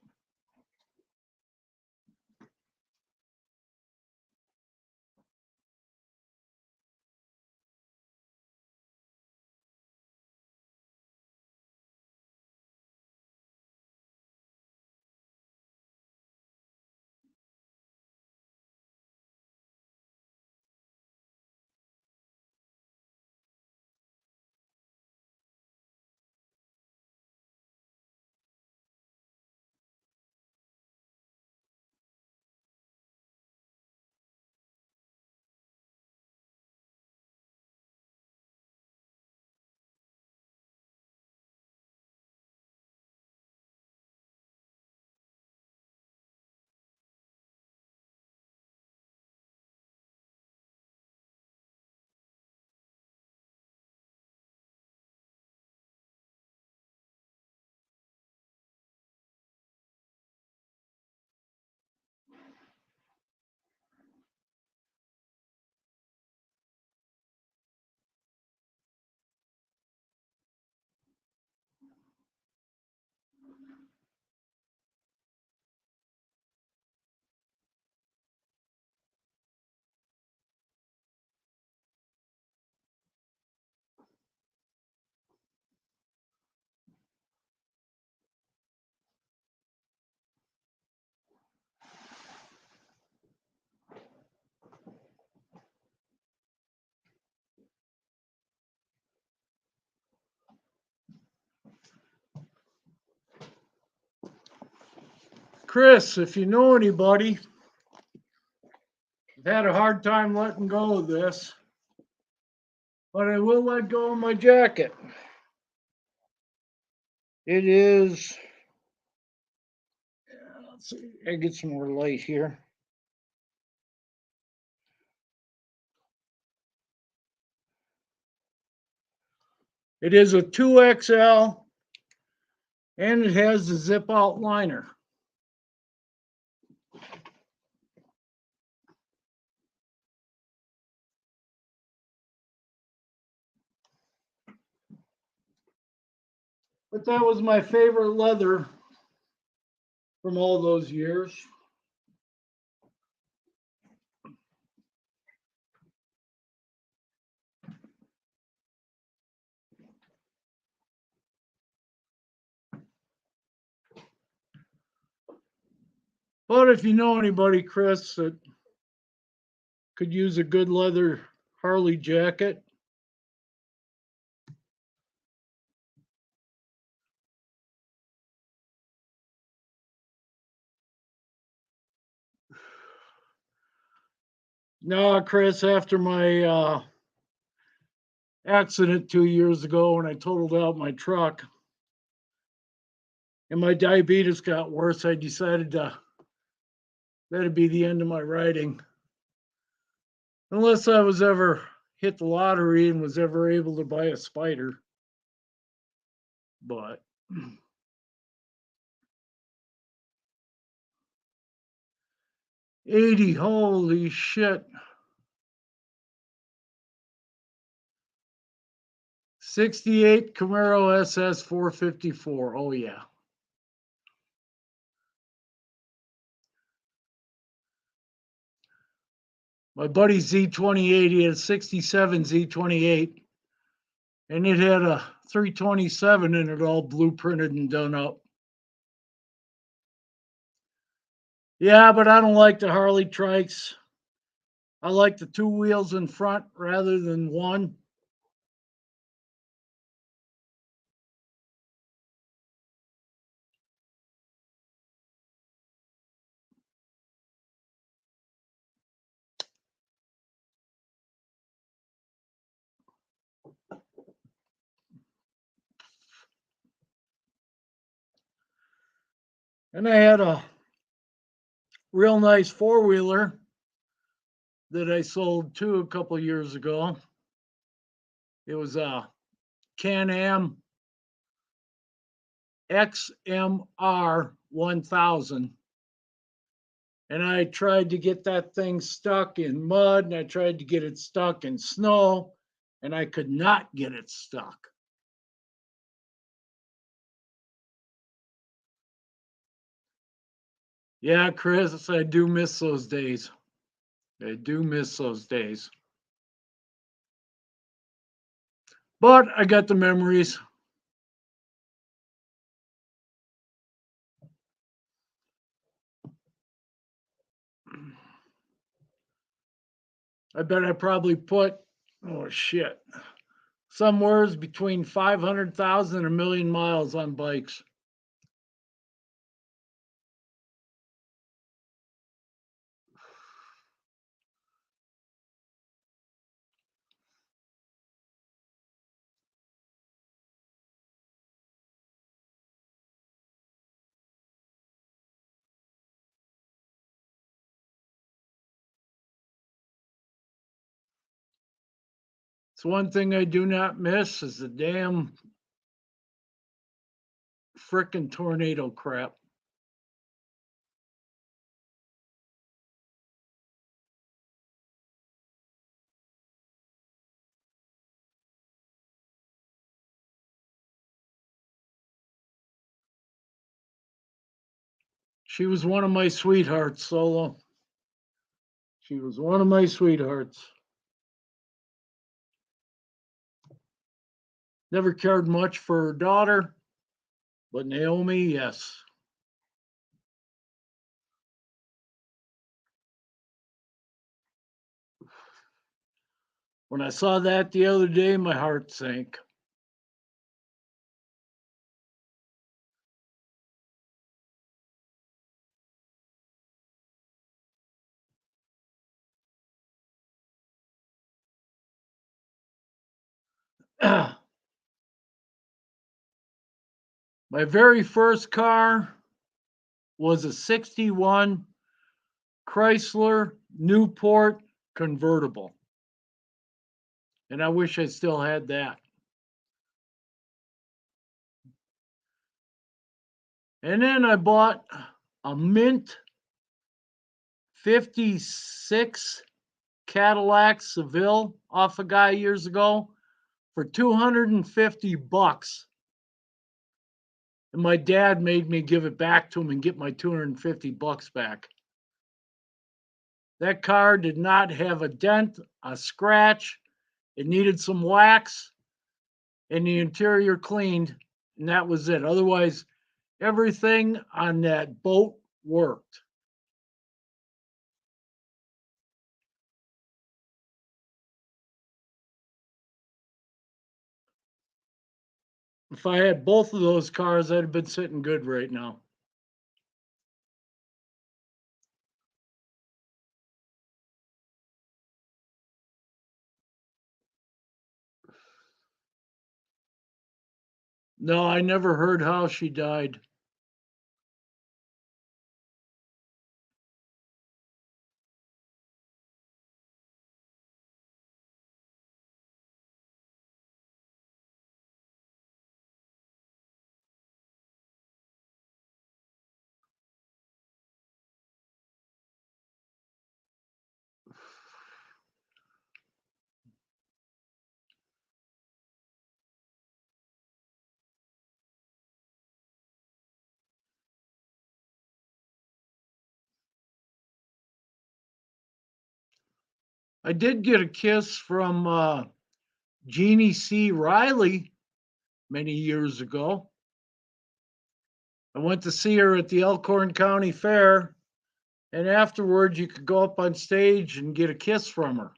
Chris, if you know anybody, I've had a hard time letting go of this, but I will let go of my jacket. It is, let's see, I get some more light here. It is a 2XL and it has the zip out liner. But that was my favorite leather from all those years. But if you know anybody, Chris, that could use a good leather Harley jacket, no, Chris, after my accident 2 years ago when I totaled out my truck and my diabetes got worse, I decided that'd be the end of my riding. Unless I was ever hit the lottery and was ever able to buy a Spider. But 80, holy shit. 68 Camaro SS 454. Oh, yeah. My buddy Z28, he had a 67 Z28, and it had a 327 in it, all blueprinted and done up. Yeah, but I don't like the Harley trikes. I like the two wheels in front rather than one. And I had a real nice four-wheeler that I sold too a couple years ago. It was a Can-Am XMR 1000. And I tried to get that thing stuck in mud and I tried to get it stuck in snow and I could not get it stuck. Yeah, Chris, I do miss those days. I do miss those days. But I got the memories. I bet I probably put, oh shit, somewhere's between 500,000 and 1,000,000 miles on bikes. It's one thing I do not miss is the damn frickin' tornado crap. She was one of my sweethearts, Solo. She was one of my sweethearts. Never cared much for her daughter, but Naomi, yes. When I saw that the other day, my heart sank. My very first car was a 61 Chrysler Newport convertible. And I wish I still had that. And then I bought a mint 56 Cadillac Seville off a guy years ago for $250. And my dad made me give it back to him and get my $250 back. That car did not have a dent, a scratch. It needed some wax and the interior cleaned, and that was it. Otherwise, everything on that boat worked. If I had both of those cars, I'd have been sitting good right now. No, I never heard how she died. I did get a kiss from Jeannie C. Riley many years ago. I went to see her at the Elkhorn County Fair, and afterwards, you could go up on stage and get a kiss from her.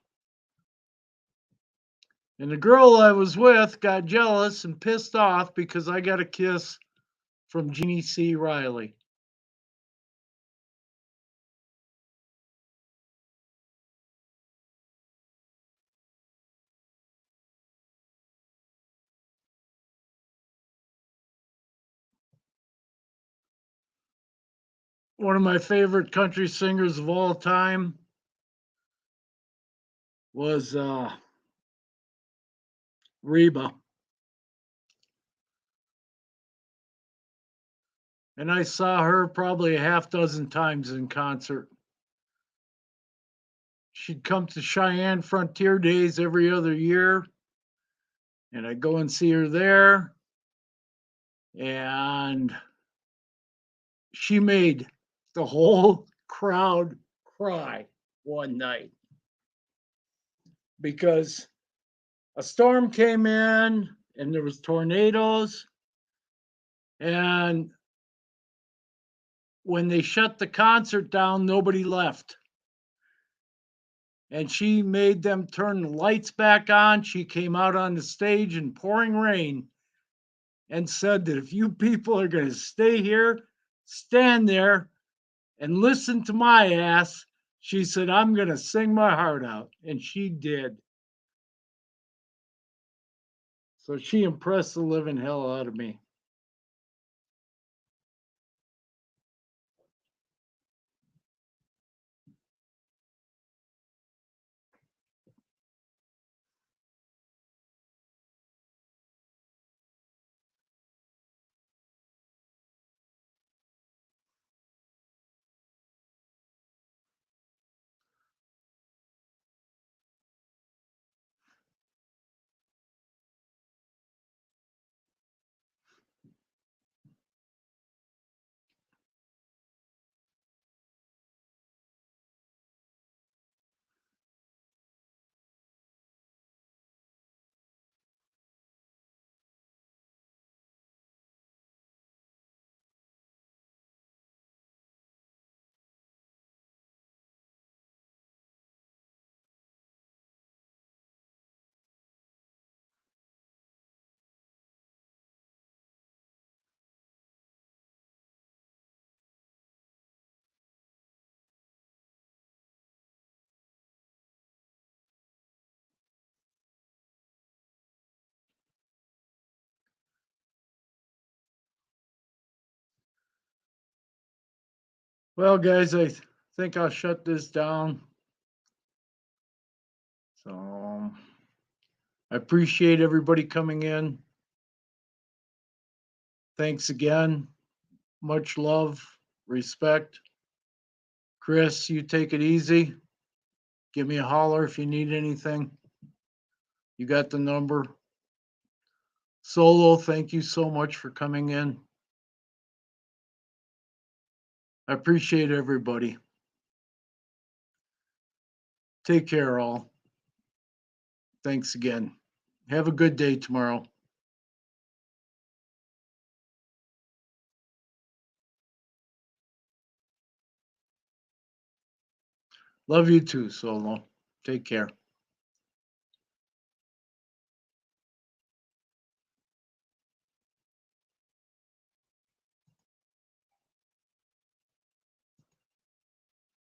And the girl I was with got jealous and pissed off because I got a kiss from Jeannie C. Riley. One of my favorite country singers of all time was Reba. And I saw her probably a half dozen times in concert. She'd come to Cheyenne Frontier Days every other year, and I'd go and see her there. And she made the whole crowd cry one night because a storm came in and there was tornadoes, and when they shut the concert down, nobody left. And she made them turn the lights back on. She came out on the stage in pouring rain and said that if you people are going to stay here, stand there and listen to my ass. She said, I'm going to sing my heart out. And she did. So she impressed the living hell out of me. Well, guys, think I'll shut this down. So I appreciate everybody coming in. Thanks again. Much love, respect. Chris, you take it easy. Give me a holler if you need anything. You got the number. Solo, thank you so much for coming in. I appreciate everybody. Take care, all. Thanks again. Have a good day tomorrow. Love you too, Solo. Take care.